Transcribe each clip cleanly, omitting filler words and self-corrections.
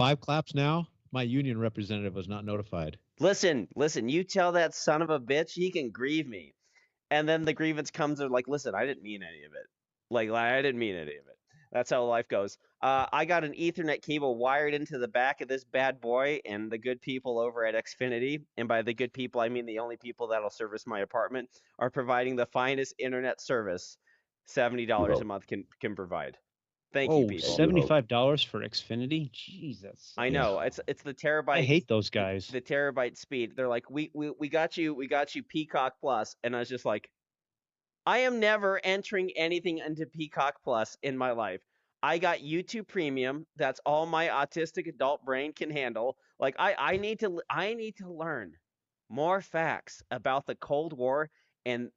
5 claps now. My union representative was not notified. Listen, you tell that son of a bitch he can grieve me. And then the grievance comes and like, listen, I didn't mean any of it. Like I didn't mean any of it. That's how life goes. I got an Ethernet cable wired into the back of this bad boy, and the good people over at Xfinity, and by the good people, I mean the only people that'll service my apartment, are providing the finest internet service $70 a month can provide. Thank you, Oh, people. $75 for Xfinity? Jeez, that's. I know it's the terabyte. I hate those guys. The terabyte speed. They're like, we got you Peacock Plus, and I was just like, I am never entering anything into Peacock Plus in my life. I got YouTube Premium. That's all my autistic adult brain can handle. Like I need to learn more facts about the Cold War, and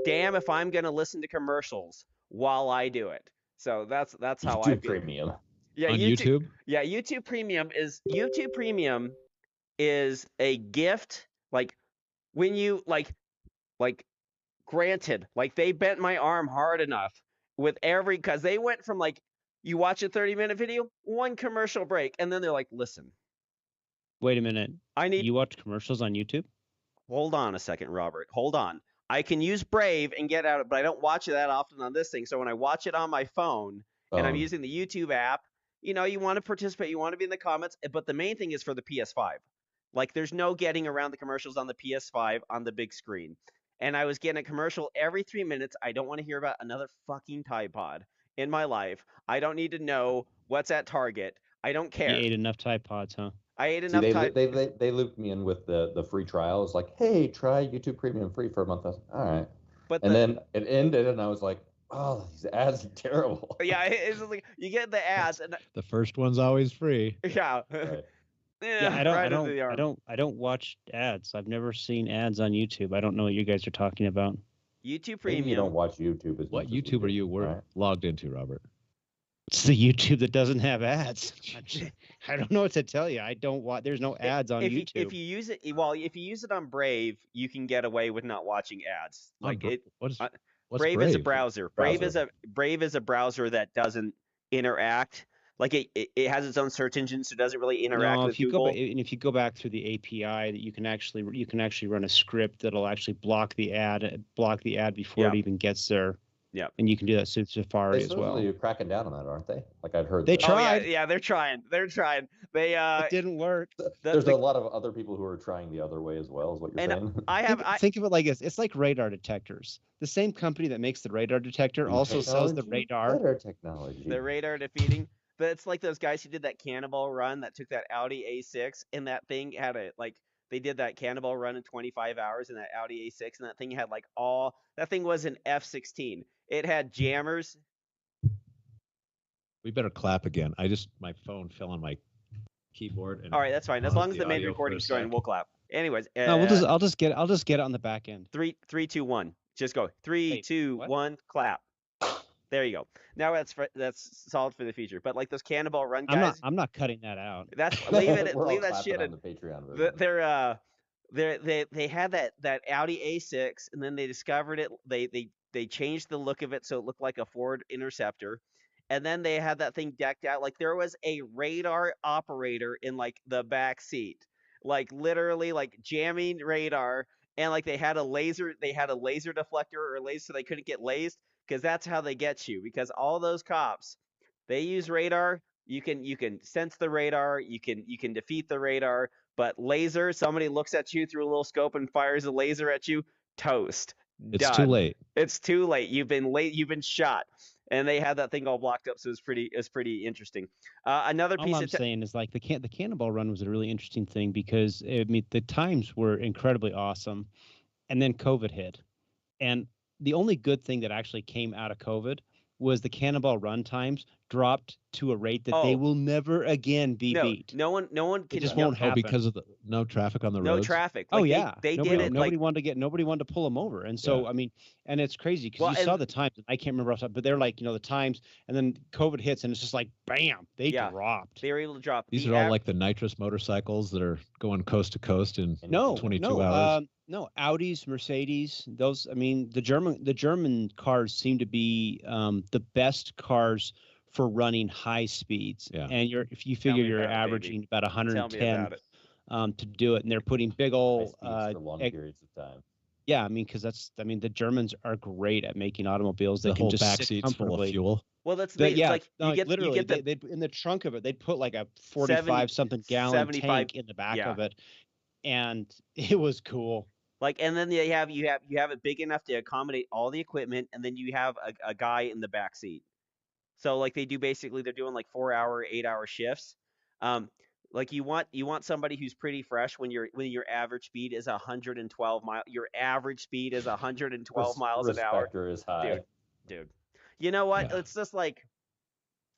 damn if I'm gonna listen to commercials while I do it. So that's how YouTube I feel. Premium. Yeah, on YouTube. Yeah, YouTube Premium is a gift. Like when you like granted, like they bent my arm hard enough with because they went from like you watch a 30-minute video, one commercial break, and then they're like, listen. Wait a minute. You watch commercials on YouTube? Hold on a second, Robert. Hold on. I can use Brave and get out of it, but I don't watch it that often on this thing. So when I watch it on my phone and I'm using the YouTube app, you want to participate, you want to be in the comments, but the main thing is for the PS5. Like there's no getting around the commercials on the PS5 on the big screen. And I was getting a commercial every 3 minutes. I don't want to hear about another fucking Tide Pod in my life. I don't need to know what's at Target. I don't care. You ate enough Tide Pods, huh? I ate enough Tide. They looped me in with the free trial. It's like, hey, try YouTube Premium free for a month. I was like, all right. Then it ended, and I was like, oh, these ads are terrible. Yeah, it's like you get the ads, and the first one's always free. Yeah. Right. Yeah, I don't watch ads. I've never seen ads on YouTube. I don't know what you guys are talking about. YouTube Premium. Maybe you don't watch YouTube as what much. What YouTube are you logged into, Robert? It's the YouTube that doesn't have ads. I don't know what to tell you. I don't watch. There's no ads on YouTube. If you use it on Brave, you can get away with not watching ads. Like what's Brave is a browser. Brave is a browser that doesn't interact. Like it has its own search engine, so it doesn't really interact with Google. If you go back through the API, that you can actually run a script that'll actually block the ad before it even gets there. Yeah, and you can do that through Safari as well. They're cracking down on that, aren't they? Like I've heard. They tried. Oh, yeah, they're trying. They it didn't work. There's a lot of other people who are trying the other way as well, is what you're saying. Think of it like this. It's like radar detectors. The same company that makes the radar detector also sells the radar. Better technology. The radar defeating. But it's like those guys who did that cannonball run that took that Audi A6, and that thing had they did that cannonball run in 25 hours in that Audi A6, and that thing had that thing was an F-16. It had jammers. We better clap again. My phone fell on my keyboard. All right, that's fine. As long as the main recording's going, we'll clap. Anyways, no, I'll just get it on the back end. 3, 2, 1. Just go. 3, 2, 1. Clap. There you go. Now that's solid for the future. But like those cannonball run guys, I'm not cutting that out. That's leave that shit on in the Patreon. They had that Audi A6, and then they discovered it. They changed the look of it so it looked like a Ford Interceptor, and then they had that thing decked out like there was a radar operator in like the back seat, like literally like jamming radar, and like they had a laser deflector or laser so they couldn't get lased. Because that's how they get you. Because all those cops, they use radar. You can sense the radar. You can defeat the radar. But laser, somebody looks at you through a little scope and fires a laser at you. Toast. It's Done. too late. It's too late. You've been late. You've been shot. And they had that thing all blocked up, so it's pretty interesting. Another piece. All I'm saying is like the cannonball run was a really interesting thing because the times were incredibly awesome, and then COVID hit, and the only good thing that actually came out of COVID was the cannonball run times dropped to a rate that they will never again be beat. No one can. It just won't happen because of no traffic on the roads. No traffic. Like they did it. Nobody wanted to pull them over, and so I mean, and it's crazy because you saw the times. I can't remember, but they're like the times, and then COVID hits, and it's just like bam, they dropped. They were able to drop. These are all like the nitrous motorcycles that are going coast to coast in 22 hours. No, Audis, Mercedes, those. I mean, the German cars seem to be the best cars for running high speeds. Yeah. And if you figure me you're about it, baby. averaging about Tell me 110 about it. to do it, and they're putting big High old speeds for long periods of time. yeah, I mean, because the Germans are great at making automobiles that The can whole just back sit seat's full of comfortably. fuel. Well, that's But, yeah, like no, you get literally the they'd in the trunk of it, they'd put like a 45 something gallon 75 tank in the back of it, and it was cool. like, and then you have it big enough to accommodate all the equipment, and then you have a guy in the back seat. So like they're doing like 4-hour, 8-hour shifts. Like you want somebody who's pretty fresh when your average speed is 112 miles. Your average speed is 112 miles an hour. Respecter is high. Dude. You know what? Yeah. It's just like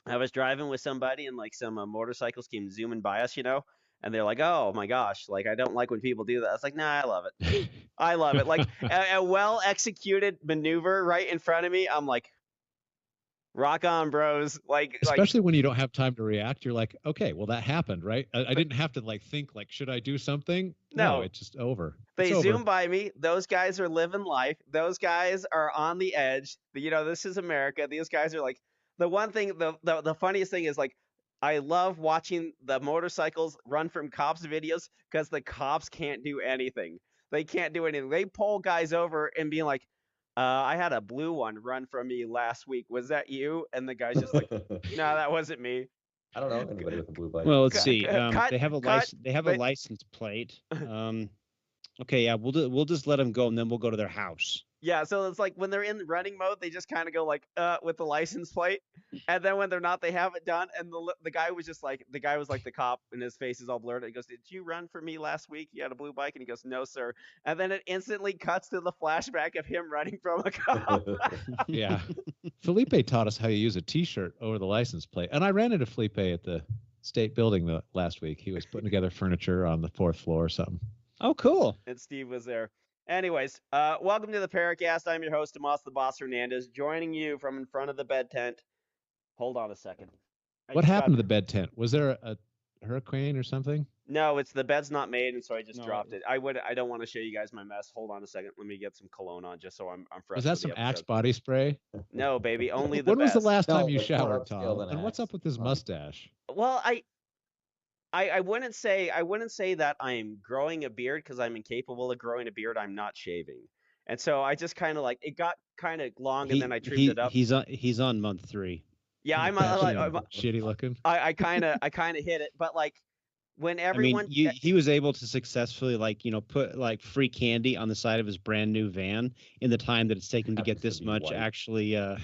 I was driving with somebody and like some motorcycles came zooming by us, and they're like, "Oh my gosh, like I don't like when people do that." I was like, "Nah, I love it. I love it." Like a well executed maneuver right in front of me. I'm like, rock on, bros. Especially when you don't have time to react, you're like, okay, well that happened, right? I didn't have to like think like, should I do something? No. It's just over. They It's zoom over. by me. Those guys are living life. Those guys are on the edge. This is America. These guys are like the one thing. The funniest thing is like I love watching the motorcycles run from cops videos because the cops can't do anything. They can't do anything. They pull guys over and being like, I had a blue one run from me last week. Was that you? And the guy's just like, no, that wasn't me. I don't know anybody with a blue bike. Well, let's see. cut- They have a cut, they have a license plate. Okay, yeah, we'll just let them go, and then we'll go to their house. Yeah, so it's like when they're in running mode, they just kind of go like with the license plate, and then when they're not, they have it done. And the guy was like the cop, and his face is all blurred. He goes, "Did you run for me last week? You had a blue bike?" And he goes, "No, sir." And then it instantly cuts to the flashback of him running from a cop. Yeah. Felipe taught us how you use a T-shirt over the license plate, and I ran into Felipe at the state building last week. He was putting together furniture on the 4th floor or something. Oh, cool. And Steve was there. Anyways, welcome to the PARAcast. I'm your host, Tomas the Boss Hernandez, joining you from in front of the bed tent. Hold on a second. What happened to the bed tent? Was there a hurricane or something? No, it's the bed's not made, and so I just dropped it. I don't want to show you guys my mess. Hold on a second. Let me get some cologne on just so I'm fresh. Was that some Axe body spray? No, baby, only the When was the last time No, you it's more showered, upscale Tom? than And what's Axe. up with this mustache? Well, I wouldn't say that I'm growing a beard because I'm incapable of growing a beard. I'm not shaving, and so I just kind of like it got kind of long, and then I trimmed it up. He's on month 3. Yeah, I'm shitty looking. I kind of hit it, but like when everyone, he was able to successfully put like free candy on the side of his brand new van in the time that it's taken to get this much. white. Actually, Are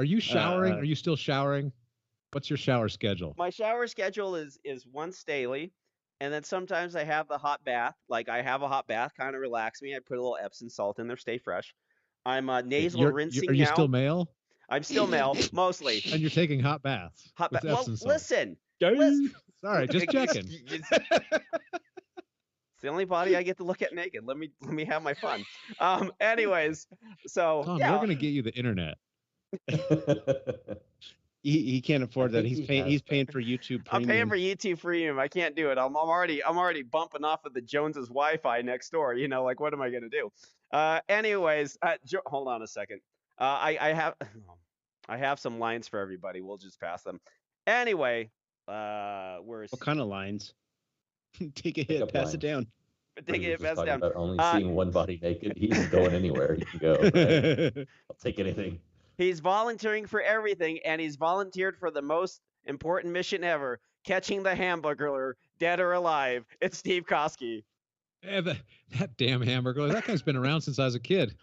you showering? Are you still showering? What's your shower schedule? my shower schedule is once daily, and then sometimes I have the hot bath. Like I have a hot bath, kind of relax me. I put a little Epsom salt in there, stay fresh. I'm nasal rinsing Are you now. still male? I'm still male, mostly. And you're taking hot baths. Hot bath. with Well, Epsom salt. listen. Sorry, just checking. It's the only body I get to look at naked. Let me have my fun. Anyways, so Tom, yeah. we're gonna get you the internet. he can't afford that. I think he He's has paying for YouTube Premium. I'm paying for YouTube Premium. I can't do it. I'm already bumping off of the Joneses Wi-Fi next door. Like what am I gonna do? Anyways, hold on a second. I have some lines for everybody. We'll just pass them. Anyway, where's What kind of lines? Take a hit, pass it down. take He was it, just pass talking down. about only seeing one body naked. He's going anywhere. He can go. Right? I'll take anything. He's volunteering for everything, and he's volunteered for the most important mission ever: catching the Hamburglar, dead or alive. It's Steve Koski. Yeah, that damn hamburger. That guy's been around since I was a kid.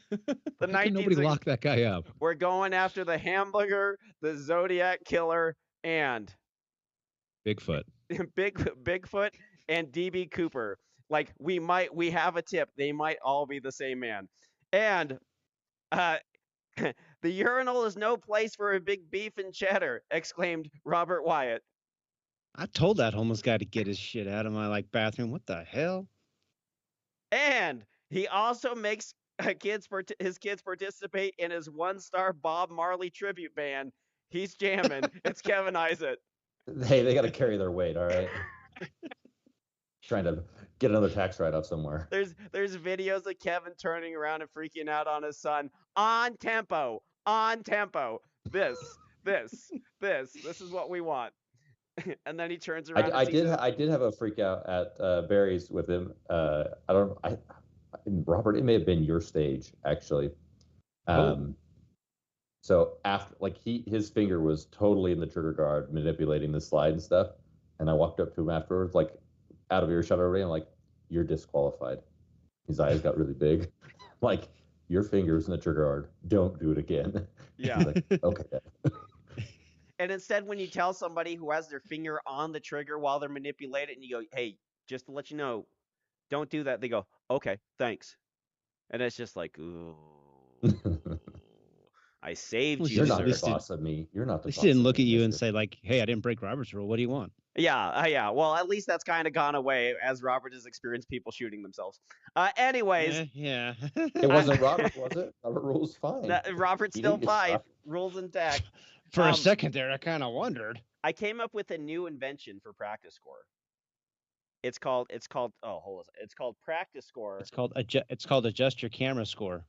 The How can nobody 1960s. lock that guy up? We're going after the Hamburger, the Zodiac Killer, and Bigfoot. Bigfoot and DB Cooper. Like we have a tip. They might all be the same man. And the urinal is no place for a big beef and cheddar, exclaimed Robert Wyatt. I told that homeless guy to get his shit out of my bathroom. What the hell? And he also makes his kids participate in his one-star Bob Marley tribute band. He's jamming. It's Kevin Isaac. Hey, they got to carry their weight. All right. Trying to get another tax write-off somewhere. There's videos of Kevin turning around and freaking out on his son. On tempo. This this is what we want. And then he turns around. I did have a freak out at Barry's with him. Robert, it may have been your stage actually. So after, like, his finger was totally in the trigger guard, manipulating the slide and stuff, and I walked up to him afterwards, like, out of earshot already. I'm like, "You're disqualified." His eyes got really big. Like, "Your finger's in the trigger guard. Don't do it again." Yeah. He's like, "Okay." And instead, when you tell somebody who has their finger on the trigger while they're manipulating, and you go, "Hey, just to let you know, don't do that," they go, "Okay, thanks." And it's just like, ooh. I saved you. You're not sir. the boss of me. You're not the boss. He didn't look me, at you and mister. say, like, "Hey, I didn't break Robert's rule. What do you want?" Yeah. Well, at least that's kind of gone away as Robert has experienced people shooting themselves. Anyways. Yeah. It wasn't Robert, was it? Robert rules fine. Robert's still fine. Rules intact. For a second there, I kind of wondered. I came up with a new invention for practice score. It's called practice score. It's called adjust your camera score.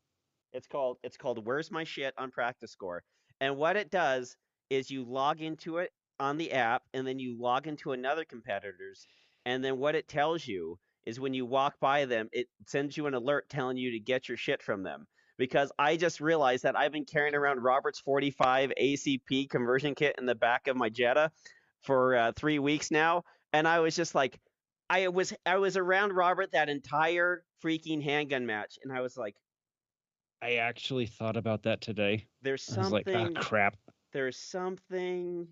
It's called Where's My Shit on practice score. And what it does is you log into it on the app, and then you log into another competitor's, and then what it tells you is when you walk by them, it sends you an alert telling you to get your shit from them. Because I just realized that I've been carrying around Robert's 45 ACP conversion kit in the back of my Jetta for 3 weeks now, and I was just like, I was around Robert that entire freaking handgun match, and I was like, I actually thought about that today. There's something. I was like, "Ah, crap." There's something.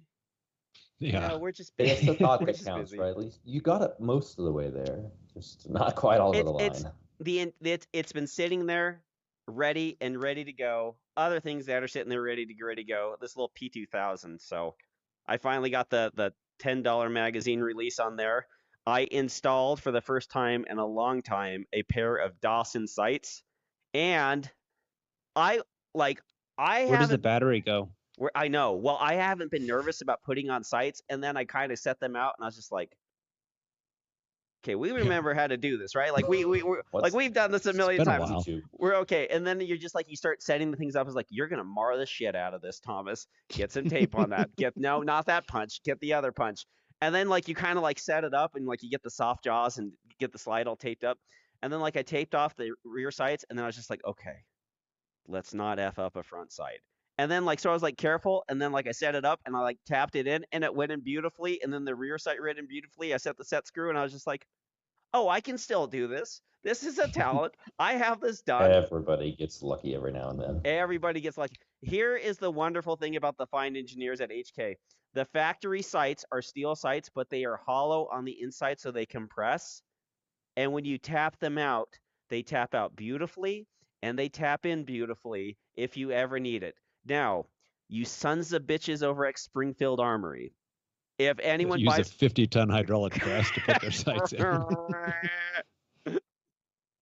Yeah. We're just busy. It's the thought We're that just counts, busy. right? At least you got it most of the way there, just not quite all over the line. It's been sitting there, ready to go. Other things that are sitting there ready to go. This little P2000. So I finally got the $10 magazine release on there. I installed for the first time in a long time a pair of Dawson sights, and where does the battery go? I know. Well, I haven't been nervous about putting on sights, and then I kind of set them out, and I was just like, "Okay, we remember how to do this, right? Like we've done this a million times. We're okay." And then you're just like, you start setting the things up. It's like, you're gonna mar the shit out of this, Thomas. Get some tape on that. No, not that punch. Get the other punch. And then like you kind of like set it up, and like you get the soft jaws and get the slide all taped up. And then like I taped off the rear sights, and then I was just like, okay, let's not F up a front sight. And then like, so I was like careful, and then like I set it up, and I like tapped it in, and it went in beautifully, and then the rear sight went in beautifully. I set the set screw, and I was just like, oh, I can still do this. This is a talent. I have this done. Everybody gets lucky every now and then. Everybody gets lucky. Here is the wonderful thing about the fine engineers at HK. The factory sights are steel sights, but they are hollow on the inside, so they compress. And when you tap them out, they tap out beautifully, and they tap in beautifully if you ever need it. Now, you sons of bitches over at Springfield Armory, if anyone use buys a 50-ton hydraulic press to put their sights in.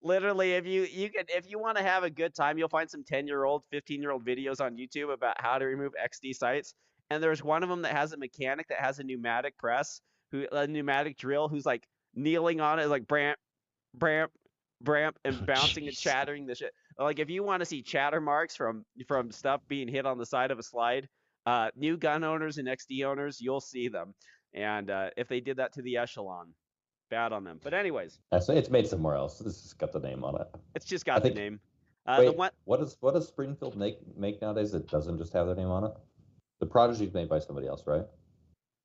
Literally, if you want to have a good time, you'll find some 10-year-old, 15-year-old videos on YouTube about how to remove XD sights. And there's one of them that has a mechanic that has a pneumatic press, a pneumatic drill, who's like kneeling on it, like bramp, bramp, bramp, and bouncing and chattering the shit. Like, if you want to see chatter marks from stuff being hit on the side of a slide, new gun owners and XD owners, you'll see them. And if they did that to the Echelon, bad on them. But anyways, it's made somewhere else. This has got the name on it. It's just got the name. Wait, what does Springfield make nowadays that doesn't just have their name on it? The Prodigy is made by somebody else, right?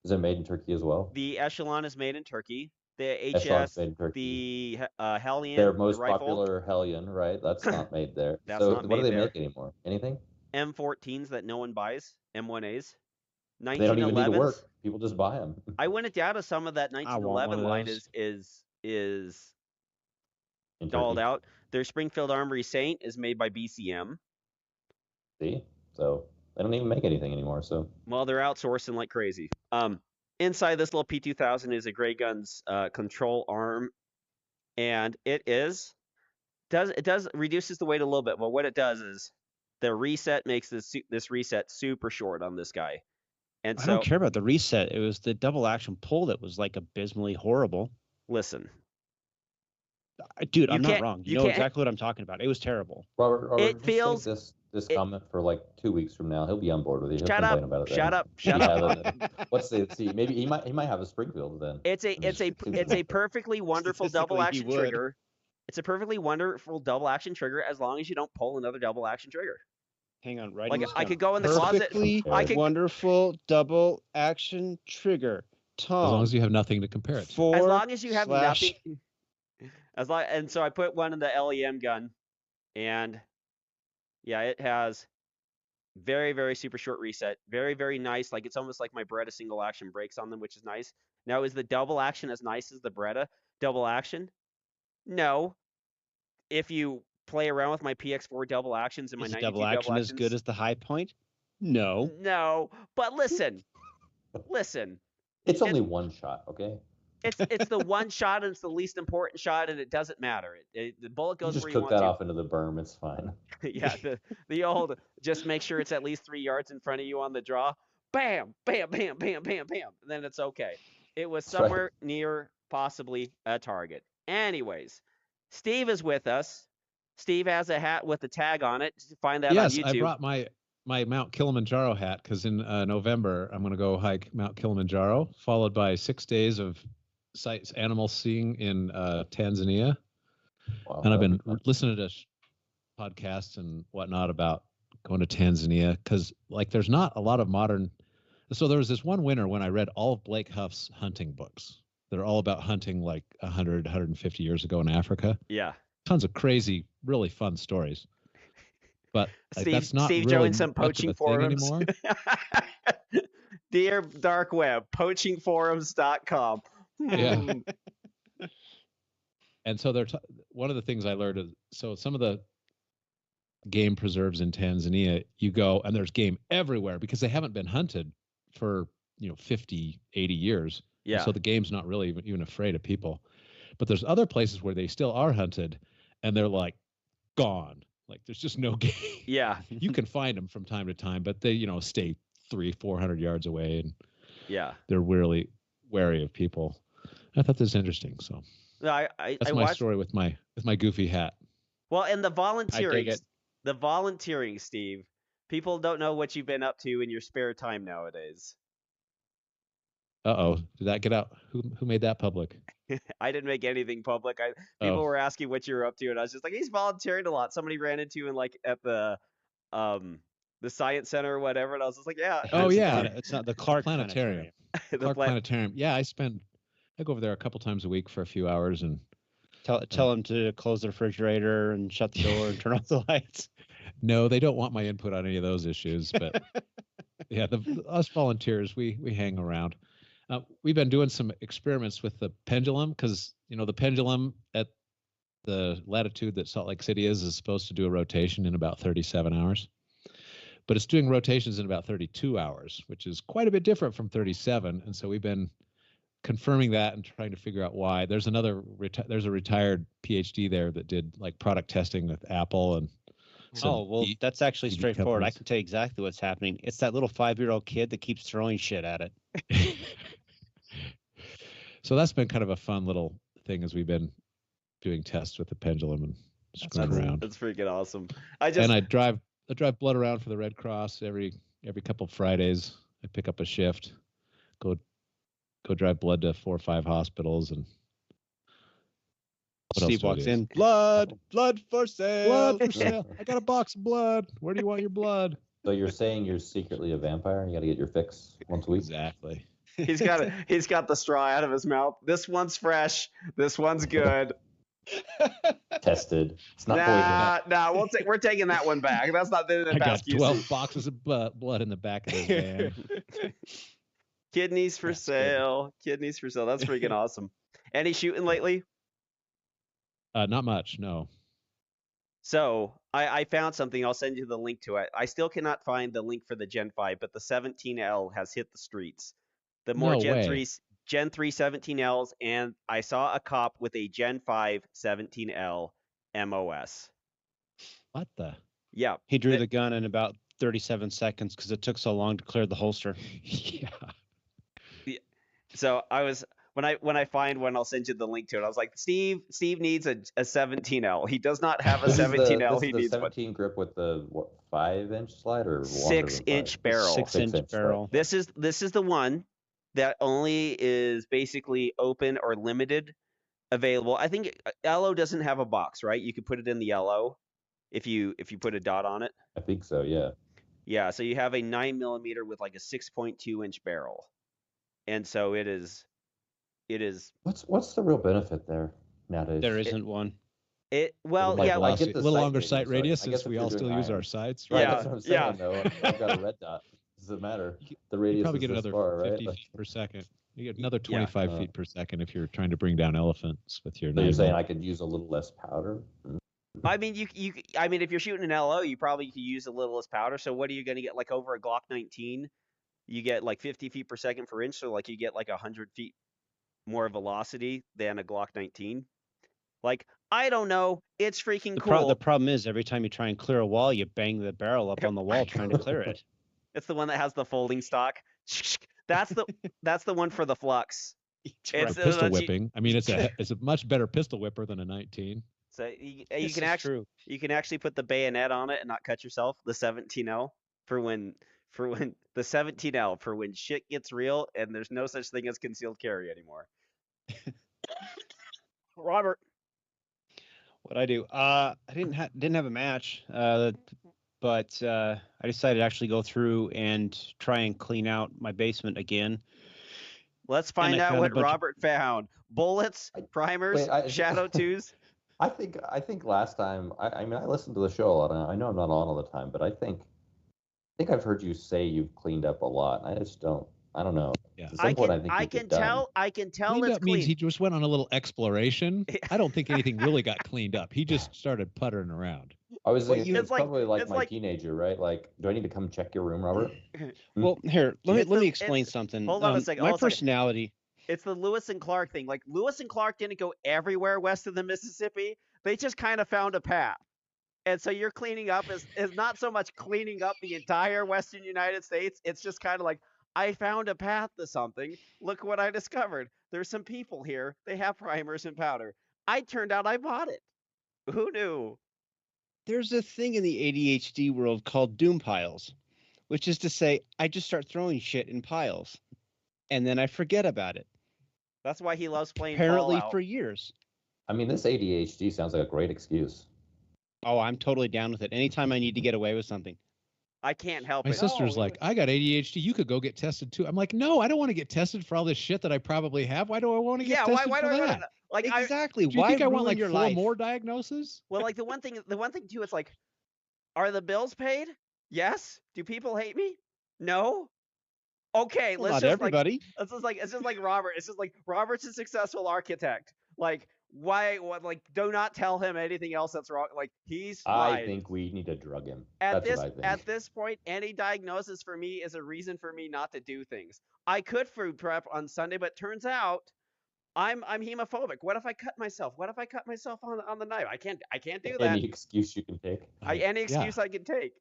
Is it made in Turkey as well? The Echelon is made in Turkey. The HS, the Hellion, their most rifle. Popular Hellion, right? That's not made there. That's so not what made do they there. make anymore? Anything? M14s that no one buys. M1As. 1911s. They don't even need to work. People just buy them. I went down to some of that 1911 line is dolled out. Their Springfield Armory Saint is made by BCM. See? So they don't even make anything anymore. So well, they're outsourcing like crazy. Inside this little P2000 is a Grey Guns control arm, and it reduces the weight a little bit. But what it does is the reset makes this reset super short on this guy. And I don't care about the reset. It was the double action pull that was like abysmally horrible. Listen, dude, I'm not wrong. You know exactly what I'm talking about. It was terrible. Robert, it feels this comment for like 2 weeks from now. He'll be on board with you. He'll Shut complain up! about it. Shut then. up! Shut up! Let's see. Maybe he might have a Springfield then. It's a perfectly wonderful double Statistically, he action would. trigger. It's a perfectly wonderful double action trigger as long as you don't pull another double action trigger. Hang on, right? Like I could go in the closet. Perfectly I could wonderful double action trigger. Tom. As long as you have nothing to compare it to. as long as you have / nothing. And so I put one in the LEM gun, and yeah, it has very, very super short reset. Very, very nice. Like it's almost like my Beretta single action brakes on them, which is nice. Now, is the double action as nice as the Beretta double action? No. If you play around with my PX4 double actions and my Is the 92 double action as good as the high point? No. No, but listen. It's only one shot, okay? It's the one shot and it's the least important shot and it doesn't matter. The bullet You goes just where you cook want that to. off into the berm. It's fine. Yeah, the old just make sure it's at least 3 yards in front of you on the draw. Bam, bam, bam, bam, bam, bam. Then it's okay. It was That's right. somewhere near possibly a target. Anyways, Steve is with us. Steve has a hat with a tag on it. Find that Yes, on YouTube. I brought my Mount Kilimanjaro hat because in November I'm going to go hike Mount Kilimanjaro, followed by 6 days of sights, animal seeing in Tanzania. Wow, And I've that'd been be fun. listening to podcasts and whatnot about going to Tanzania because like there's not a lot of modern. So there was this one winter when I read all of Blake Huff's hunting books. They're all about hunting like 100, 150 years ago in Africa. Yeah. Tons of crazy, really fun stories. But like, that's not Steve really joined some much of a poaching thing forums. anymore. Dear dark web, poachingforums.com. Yeah. And so one of the things I learned is so some of the game preserves in Tanzania, you go and there's game everywhere because they haven't been hunted for 50, 80 years. Yeah. And so the game's not really even afraid of people. But there's other places where they still are hunted and they're like gone. Like there's just no game. Yeah. You can find them from time to time, but they stay 300-400 yards away and Yeah. they're really wary of people. I thought this was interesting. So No, that's my story with my goofy hat. Well, and the it. volunteering, Steve. People don't know what you've been up to in your spare time nowadays. Did that get out? Who made that public? I didn't make anything public. People were asking what you were up to, and I was just like, he's volunteering a lot. Somebody ran into him like at the science center or whatever, and I was just like, yeah. Oh yeah, It's not the Clark Planetarium. Clark Planetarium. Yeah, I go over there a couple times a week for a few hours and tell them to close the refrigerator and shut the door and turn off the lights. No, they don't want my input on any of those issues. But yeah, us volunteers, we hang around. We've been doing some experiments with the pendulum because the pendulum at the latitude that Salt Lake City is supposed to do a rotation in about 37 hours. But it's doing rotations in about 32 hours, which is quite a bit different from 37. And so we've been confirming that and trying to figure out why. There's there's a retired PhD there that did like product testing with Apple and. That's actually straightforward. companies. I can tell you exactly what's happening. It's that little 5-year-old kid that keeps throwing shit at it. So that's been kind of a fun little thing as we've been doing tests with the pendulum and screwing around. That's freaking awesome. I drive blood around for the Red Cross every couple of Fridays. I pick up a shift, go drive blood to 4 or 5 hospitals, and Steve walks in. Blood for sale. Blood for sale. I got a box of blood. Where do you want your blood? So you're saying you're secretly a vampire? You got to get your fix once a week. Exactly. He's got the straw out of his mouth. This one's fresh. This one's good. Tested. It's not poison. Nah. We're taking that one back. That's not the I got past 12 boxes of blood in the back of his van. Kidneys for sale. Kidneys for sale. That's freaking awesome. Any shooting lately? Not much, no. So I found something. I'll send you the link to it. I still cannot find the link for the Gen 5, but the 17L has hit the streets. The more No Gen way. 3 17Ls, and I saw a cop with a Gen 5 17L MOS. What the? Yeah. He drew the gun in about 37 seconds because it took so long to clear the holster. Yeah. So when When I find one, I'll send you the link to it. I was like, Steve needs a 17L. He does not have a This is 17L. the He needs one. 17 grip with the 5-inch slide or longer than 6-inch 5? barrel. 6-inch 6-inch barrel. This is the one that only is basically open or limited available. I think LO doesn't have a box, right? You could put it in the LO if you put a dot on it. I think so, yeah. Yeah, so you have a 9mm with like a 6.2-inch barrel, and so it is. What's the real benefit there nowadays? There isn't one. Well, Like, yeah, I like get the little sight longer rating, sight so I radius guess since if we you're all doing still use iron. our sights. Right, Yeah, that's what I'm saying, yeah. though. I've got a red dot. Does it matter? The You radius probably is get this another far, right? 50 Like, feet per second. You get another Yeah. 25 feet per second if you're trying to bring down elephants with your so you're saying 9mm. I could use a little less powder? I mean, if you're shooting an LO, you probably could use a little less powder. So what are you going to get? Like over a Glock 19, you get like 50 feet per second per inch. So like you get like 100 feet more velocity than a Glock 19. Like, I don't know. It's freaking cool. The problem is every time you try and clear a wall, you bang the barrel up on the wall trying to clear it. It's the one that has the folding stock. That's the one for the flux. It's For pistol that's you- whipping. I mean, it's a much better pistol whipper than a 19. So you This can is actually true. you can actually put the bayonet on it and not cut yourself. The 17L for when the 17L for when shit gets real and there's no such thing as concealed carry anymore. Robert, What I do? I didn't have a match, but I decided to actually go through and try and clean out my basement again. let's find I out found a what bunch of- Robert found. Bullets, primers, shadow twos. I think last time I mean I listened to the show a lot. And I know I'm not on all the time, but I think I've heard you say you've cleaned up a lot. I just don't. I don't know. Yeah. At some point, I think you'd get done. I can tell Cleaned it's up means clean. he just went on a little exploration. I don't think anything really got cleaned up. He just started puttering around. I was thinking It's it's like- probably like it's my like- teenager, right? Like, do I need to come check your room, Robert? Well, here, let It's me the- explain it's- something. hold on a second, My hold on a second. personality. It's the Lewis and Clark thing. Like Lewis and Clark didn't go everywhere west of the Mississippi. They just kind of found a path. And so your cleaning up is not so much cleaning up the entire western United States. It's just kind of like, I found a path to something. Look what I discovered. There's some people here. They have primers and powder. I turned out I bought it. Who knew? There's a thing in the ADHD world called doom piles, which is to say, I just start throwing shit in piles, and then I forget about it. That's why he loves playing Apparently Fallout. for years. I mean, this ADHD sounds like a great excuse. Oh, I'm totally down with it. Anytime I need to get away with something. I can't help My it. sister's Oh, like, I got ADHD. You could go get tested too. I'm like, no, I don't want to get tested for all this shit that I probably have. Why do I want to get yeah, tested why for do I that? want to? Like, Exactly. Do you Why think I want ruin like your 4 life? more diagnoses? well, like the one thing too, it's like, are the bills paid? Yes. Do people hate me? No. Okay, Well, let's not just everybody. it's just like Robert. It's just like Robert's a successful architect. Like, like do not tell him anything else that's wrong. Like, he's I fine. think we need to drug him. At That's what I think. At this point, any diagnosis for me is a reason for me not to do things. I could food prep on Sunday, but turns out I'm hemophobic. What if I cut myself? What if I cut myself on the knife? I can't do that. Any excuse you can take. Any excuse I can take.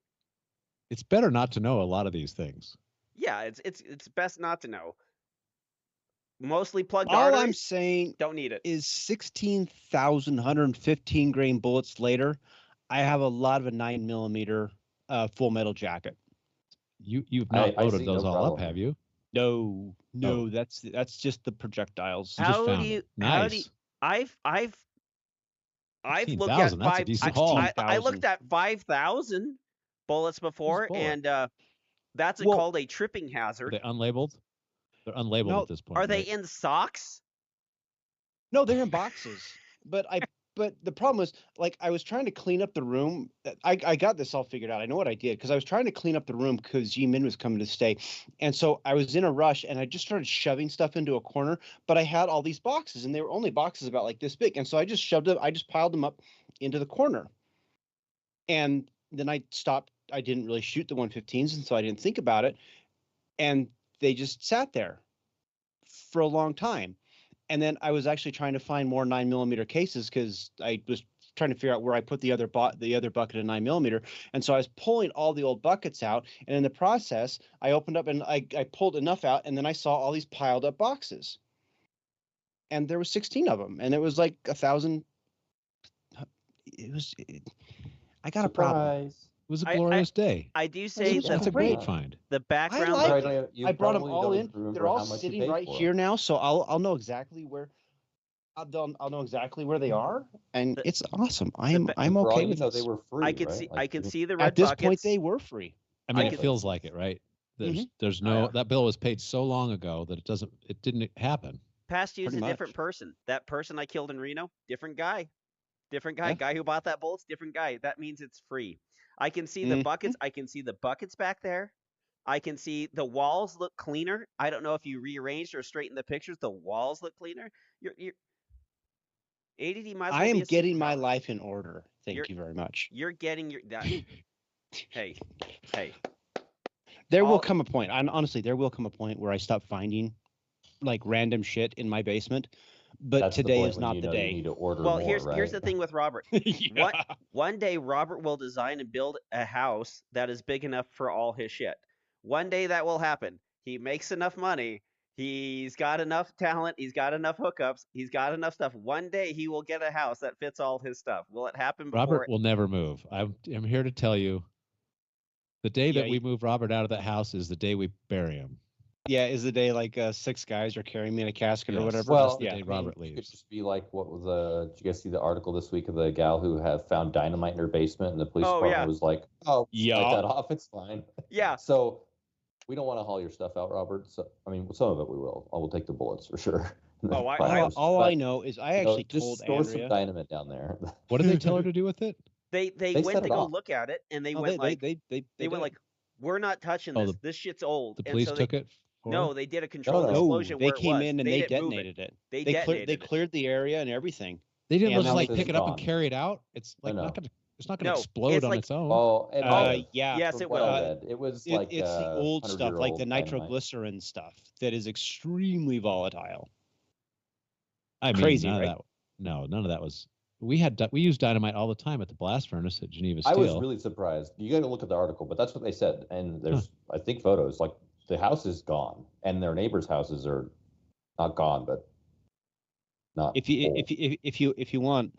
It's better not to know a lot of these things. Yeah, it's best not to know. Mostly plugged All I'm arteries. saying Don't need it. is 16,115 grain bullets later, I have a lot of a 9mm full metal jacket. You've not I loaded see those no all up, problem. have you? No, Oh. that's just the projectiles. You just How found do you? them. How Nice. do you, I've looked 16,000, at that's a five. decent I, haul. I looked at 5,000 bullets before, bullet? and that's Well- called a tripping Are hazard. they unlabeled? They're unlabeled No, at this point. Are they right? in socks? No, they're in boxes. But the problem was, like, I was trying to clean up the room. I got this all figured out. I know what I did because I was trying to clean up the room because G-Min was coming to stay. And so I was in a rush and I just started shoving stuff into a corner, but I had all these boxes and they were only boxes about like this big. And so I just piled them up into the corner. And then I stopped. I didn't really shoot the 115s, and so I didn't think about it. And they just sat there for a long time. And then I was actually trying to find more 9mm cases because I was trying to figure out where I put the other bucket of 9mm. And so I was pulling all the old buckets out. And in the process, I opened up and I pulled enough out. And then I saw all these piled up boxes. and there was 16 of them, and it was like 1,000. I got a problem. It was a glorious day. I do say That's a great find. The background. I brought them all in. They're all sitting right here now, so I'll know exactly where. I'll know exactly where they are, and it's awesome. I'm okay with it. They were free. I can right? see. Like, I can see the red At this buckets. point, they were free. I mean, it feels like it, right? There's no that bill was paid so long ago that it didn't happen. Past due's Pretty a different much. person. That person I killed in Reno, different guy. Guy who bought that bullets, different guy. That means it's free. I can see the buckets. I can see the buckets back there. I can see the walls look cleaner. I don't know if you rearranged or straightened the pictures. The walls look cleaner. You're ADD might as well I am be a getting my superpower. life in order. Thank you very much. You're getting your hey. There will come a point. Honestly, there will come a point where I stop finding like random shit in my basement. But today is not the day. You need to order well, more, here's right? the thing with Robert. One day Robert will design and build a house that is big enough for all his shit. One day that will happen. He makes enough money. He's got enough talent. He's got enough hookups. He's got enough stuff. One day he will get a house that fits all his stuff. Will it happen before? Robert will never move. I'm here to tell you, the day that we move Robert out of that house is the day we bury him. Yeah, is the day like 6 guys are carrying me in a casket or whatever. Well, the day Robert leaves. It could just be like what was did you guys see the article this week of the gal who had found dynamite in her basement and the police department was like, "Oh, light that off, it's fine." Yeah. So we don't want to haul your stuff out, Robert. So I mean, some of it we will. I will take the bullets for sure. I know is I actually told just store Andrea some dynamite down there. What did they tell her to do with it? They went to go look at it and they went like they went like, we're not touching this. This shit's old. The police took it. No, they did a controlled explosion. They came in and they detonated it. They cleared the area and everything. They didn't just like pick it up and carry it out. It's like it's not gonna explode on its own. Oh, yes, it will. It was it's the old stuff, like the nitroglycerin stuff that is extremely volatile. I mean, crazy, none right? of that, no, none of that was. We used dynamite all the time at the blast furnace at Geneva Steel. I was really surprised. You got to look at the article, but that's what they said. And there's, I think, photos. Like the house is gone, and their neighbors' houses are not gone, but not. If you want,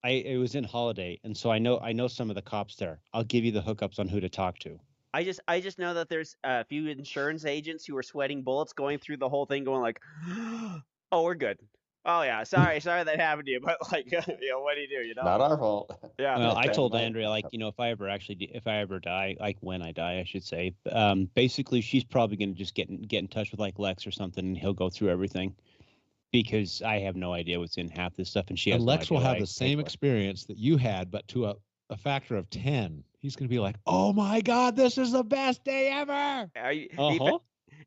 it was in Holiday, and so I know some of the cops there. I'll give you the hookups on who to talk to. I just know that there's a few insurance agents who are sweating bullets, going through the whole thing, going like, "Oh, we're good. Oh yeah, sorry that happened to you, but like, what do you do? You know, not our fault." Yeah. Well, I told Andrea, like, if I ever die, like when I die, I should say, basically, she's probably going to just get in touch with like Lex or something, and he'll go through everything, because I have no idea what's in half this stuff, and she has. And Lex will have the same experience that you had, but to a factor of 10. He's going to be like, "Oh my God, this is the best day ever!"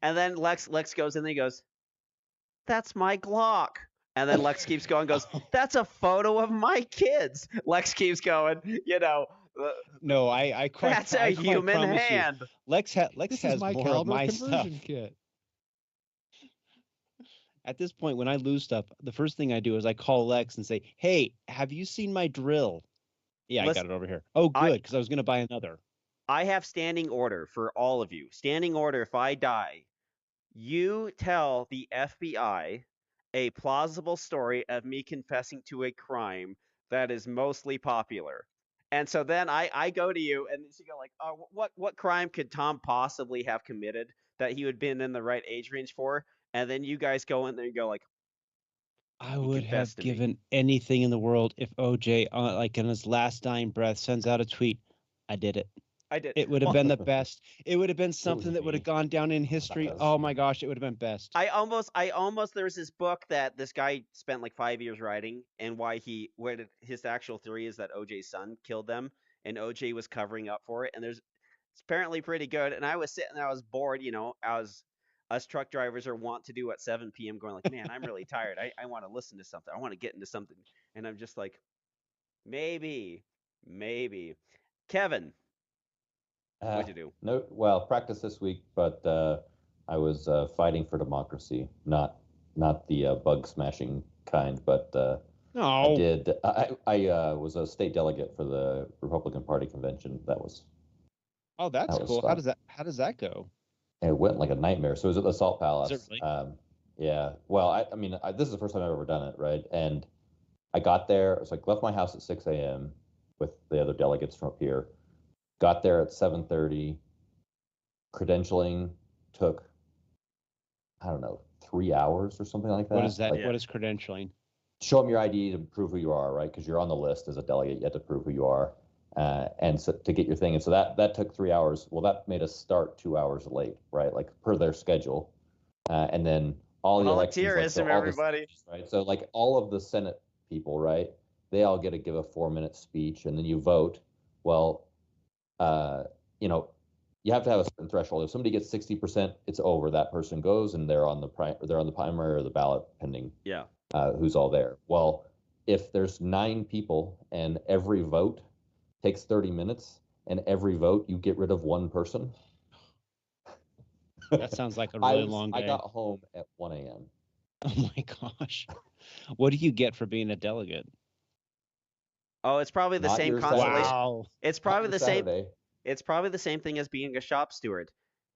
And then Lex goes in and he goes, "That's my Glock." And then Lex keeps going, goes, "That's a photo of my kids." Lex keeps going, No, I that's a human hand. Lex has my more of my stuff. Kit. At this point, when I lose stuff, the first thing I do is I call Lex and say, "Hey, have you seen my drill?" Yeah, I got it over here. Oh, good, because I was going to buy another. I have standing order for all of you. Standing order, if I die, you tell the FBI a plausible story of me confessing to a crime that is mostly popular. And so then I go to you, and you go like, "Oh, what crime could Tom possibly have committed that he would have been in the right age range for?" And then you guys go in there and go like, "I would have given anything in the world if OJ, like in his last dying breath, sends out a tweet, 'I did it.' I did. It would have been the best. It would have been something that would have gone down in history. Oh my gosh, it would have been best." I almost there was this book that this guy spent like 5 years writing, and his actual theory is that OJ's son killed them, and OJ was covering up for it. And it's apparently pretty good. And I was sitting there, I was bored, as us truck drivers are wont to do at 7 p.m. going like, "Man, I'm really tired. I want to listen to something. I want to get into something." And I'm just like, maybe. Kevin, what'd you do? No, well, practice this week, but I was fighting for democracy, not the bug smashing kind, but I did. I was a state delegate for the Republican Party convention. That's cool. Fun. How does that go? It went like a nightmare. So it was at the Salt Palace. Is it really? Yeah. Well, I mean, this is the first time I've ever done it, right? And I got there. So I left my house at 6 a.m. with the other delegates from up here. Got there at 7:30. Credentialing took, I don't know, 3 hours or something like that. What is that? Like, What is credentialing? show them your ID to prove who you are, right? Because you're on the list as a delegate, you have to prove who you are, and so to get your thing. And so that took 3 hours. Well, that made us start 2 hours late, right? Like per their schedule, and then all the elections, like, so Volunteerism, all everybody. right? So like all of the Senate people, right? They all get to give a 4-minute speech, and then you vote. Well, you know, you have to have a certain threshold. If somebody gets 60%, it's over. That person goes, and they're on the primary or the ballot, pending Yeah. who's all there. Well, if there's 9 people and every vote takes 30 minutes, and every vote you get rid of one person. That sounds like a really long day. I got home at 1 a.m. Oh my gosh. What do you get for being a delegate? Oh, it's probably the Not same your constellation. Saturday. Wow. It's probably Not the your same. Saturday. It's probably the same thing as being a shop steward.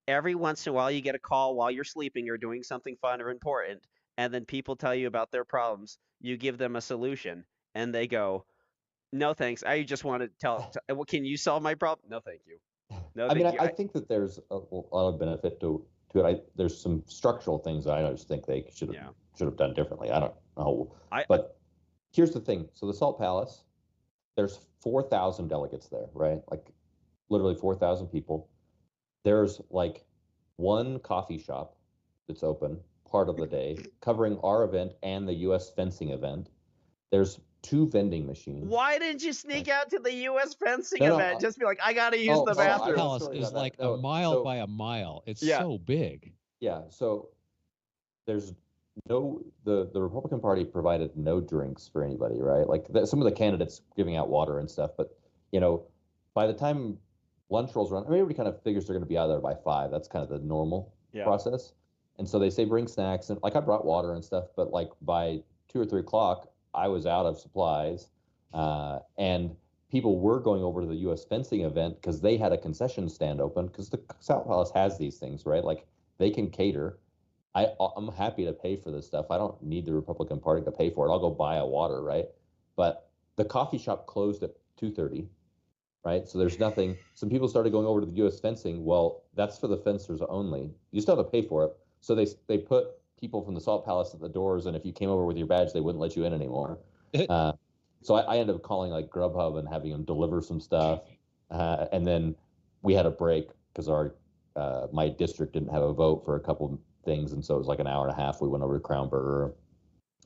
Every once in a while, you get a call while you're sleeping or doing something fun or important, and then people tell you about their problems. You give them a solution, and they go, "No, thanks. I just want to tell. Well, can you solve my problem? No, thank you. No, I mean, thank you. I think that there's a lot of benefit to it. There's some structural things that I just think they should have done differently. I don't know, but here's the thing. So the Salt Palace, there's 4,000 delegates there, right? Like literally 4,000 people. There's like one coffee shop that's open part of the day, covering our event and the U.S. fencing event. There's 2 vending machines. Why didn't you sneak out to the U.S. fencing No, event? Just be like, I gotta use the Salt bathroom. Palace is like a mile by a mile. It's so big. Yeah. So there's the Republican Party provided no drinks for anybody, right? Like some of the candidates giving out water and stuff, but by the time lunch rolls around, I mean, everybody kind of figures they're going to be out of there by 5. That's kind of the normal process. And so they say bring snacks, and like I brought water and stuff, but like by 2 or 3 o'clock, I was out of supplies, and people were going over to the U.S. fencing event because they had a concession stand open, because the South Palace has these things, right? Like they can cater. I'm happy to pay for this stuff. I don't need the Republican Party to pay for it. I'll go buy a water, right? But the coffee shop closed at 2:30, right? So there's nothing. Some people started going over to the U.S. fencing. Well, that's for the fencers only. You still have to pay for it. So they put people from the Salt Palace at the doors, and if you came over with your badge, they wouldn't let you in anymore. So I ended up calling like Grubhub and having them deliver some stuff, and then we had a break because my district didn't have a vote for a couple things, and so it was like an hour and a half. We went over to Crown Burger,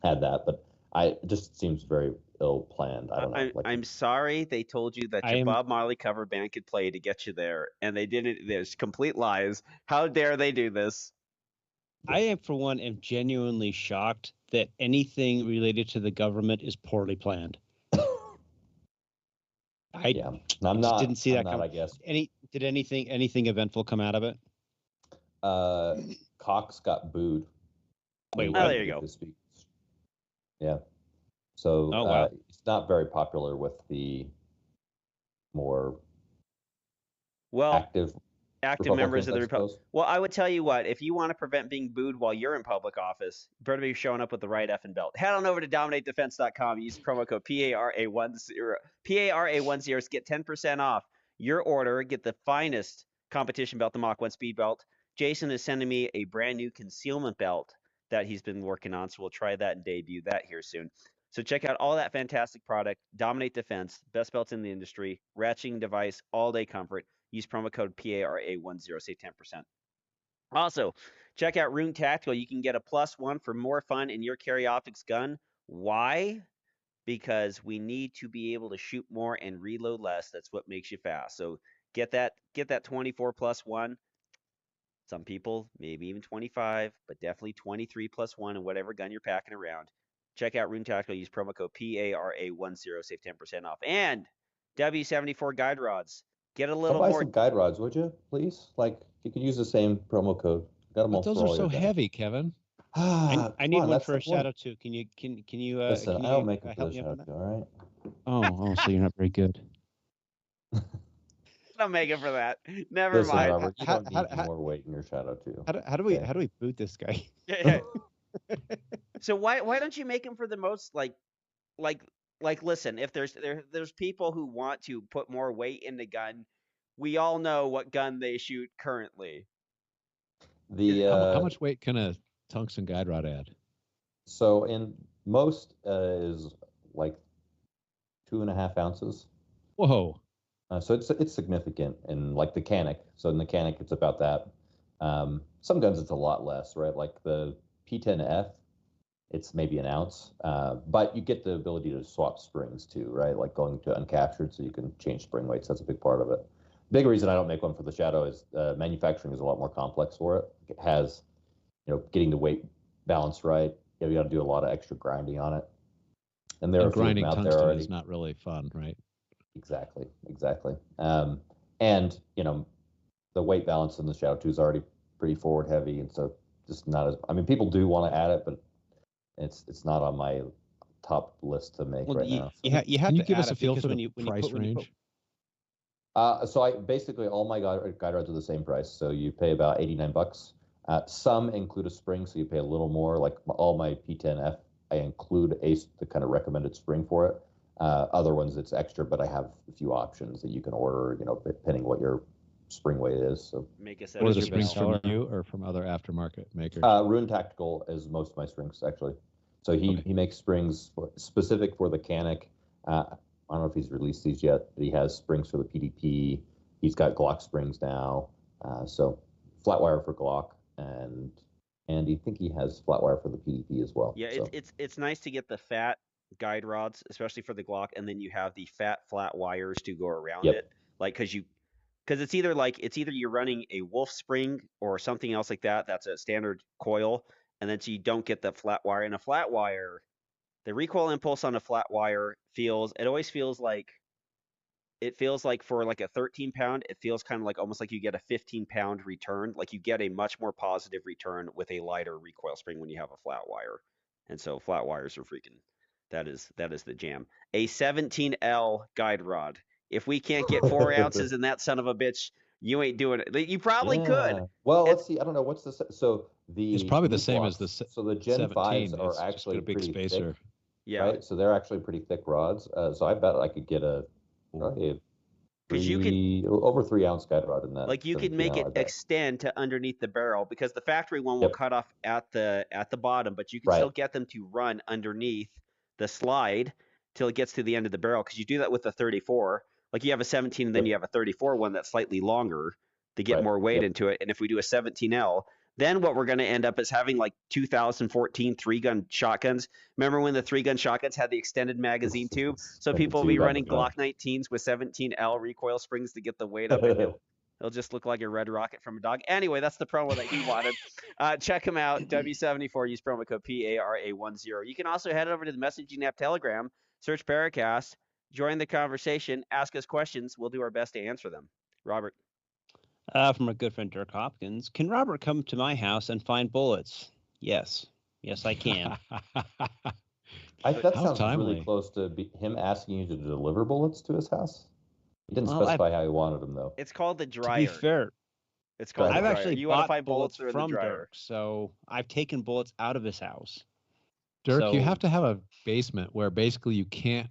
had that, but it just seems very ill planned. I don't know. I'm sorry they told you that your Bob Marley cover band could play to get you there, and they didn't. There's complete lies. How dare they do this? I am, for one, am genuinely shocked that anything related to the government is poorly planned. I didn't see that come. I guess. Did anything eventful come out of it? Cox got booed. Wait, there you go. Yeah. So it's not very popular with the more active members of the Republic. Well, I would tell you what, if you want to prevent being booed while you're in public office, you better be showing up with the right effing belt. Head on over to dominatedefense.com. Use promo code PARA10 to get 10% off your order. Get the finest competition belt, the Mach 1 speed belt. Jason is sending me a brand new concealment belt that he's been working on, so we'll try that and debut that here soon. So check out all that fantastic product. Dominate Defense, best belts in the industry, ratcheting device, all-day comfort. Use promo code PARA10, save 10%. Also, check out Rune Tactical. You can get a +1 for more fun in your carry optics gun. Why? Because we need to be able to shoot more and reload less. That's what makes you fast. So get that 24 +1. Some people, maybe even 25, but definitely 23 +1 in whatever gun you're packing around. Check out Rune Tactical. Use promo code PARA10, save 10% off. And W74 guide rods. Get a little more. Buy some guide rods, would you, please? Like, you could use the same promo code. Got them all. Those are so heavy, Kevin. I need one for a Shadow 2. Can you Listen, can you I'll make them for help the me out Shadow 2, all Oh, right? so you're not very good. I'll make it for that. Never mind. Robert, you don't need more weight in your Shadow 2. How do we boot this guy? Yeah. So why don't you make them for the most like listen, if there's people who want to put more weight in the gun, we all know what gun they shoot currently. The How much weight can a tungsten guide rod add? So in most is like 2.5 ounces. Whoa. So it's significant in like the Canic. So in the Canic, it's about that. Some guns it's a lot less, right? Like the P10F, it's maybe an ounce, but you get the ability to swap springs too, right? Like going to uncaptured, so you can change spring weights. That's a big part of it. Big reason I don't make one for the Shadow is manufacturing is a lot more complex for it. It has, getting the weight balance right. You got to do a lot of extra grinding on it. And there are a few of them grinding out there tungsten already. is not really fun, right? Exactly. And the weight balance in the Shadow 2 is already pretty forward heavy, and so just not as. I mean, people do want to add it, but it's not on my top list to make right now. So. You have Can you to give add us a it feel because for when the you price put range? So I basically all my guide rods are the same price. So you pay about $89. Some include a spring, so you pay a little more. Like all my P10F, I include the kind of recommended spring for it. Other ones it's extra, but I have a few options that you can order, depending what your spring weight is. So Make us What are the your springs best from seller? you or from other aftermarket makers? Rune Tactical is most of my springs actually. So he Okay. he makes springs specific for the Canic. I don't know if he's released these yet, but he has springs for the PDP. He's got Glock springs now. So flat wire for Glock, and I think he has flat wire for the PDP as well. Yeah, So it's nice to get the fat guide rods, especially for the Glock, and then you have the fat flat wires to go around it, yep, like because it's either you're running a wolf spring or something else like that. That's a standard coil, and then so you don't get the flat wire. And a flat wire, the recoil impulse on a flat wire it feels like for like a 13 pound, it feels kind of like almost like you get a 15-pound return. Like you get a much more positive return with a lighter recoil spring when you have a flat wire. And so flat wires are freaking, that is the jam. A 17L guide rod. If we can't get 4 ounces in that son of a bitch, you ain't doing it. You probably could. yeah. Well, It's let's see. I don't know what's the so It's the probably the loop same as locks. So the Gen 5s 17. are It's just got actually a big pretty spacer. thick, yeah, right? So they're actually pretty thick rods. So I bet I could get probably a because you could over 3 ounce guide rod in that like you could make 17L, it I bet. extend to underneath the barrel because the factory one will Yep. cut off at the bottom, but you can Right. still get them to run underneath the slide till it gets to the end of the barrel because you do that with the 34. Like you have a 17 and then you Yep. have a 34 one that's slightly longer to get Right. more weight Yep. into it. And if we do a 17L, then what we're going to end up is having like 2014 3-gun shotguns. Remember when the 3-gun shotguns had the extended magazine tube? So people will be running Glock 19s with 17L recoil springs to get the weight up, and it'll just look like a red rocket from a dog. Anyway, that's the promo that he wanted. Check him out, W74. Use promo code PARA10. You can also head over to the messaging app Telegram, search PARAcast, join the conversation, ask us questions. We'll do our best to answer them. Robert. From our good friend Dirk Hopkins. Can Robert come to my house and find bullets? Yes. Yes, I can. That How sounds really timely. close to him asking you to deliver bullets to his house. He didn't Well, specify how he wanted them, though. It's called the to be dryer. fair, It's called the I've dryer. actually You want to bought find bullets, bullets they're in the from dryer. Dirk, so I've taken bullets out of his house. Dirk, you So- have to have a basement where basically you can't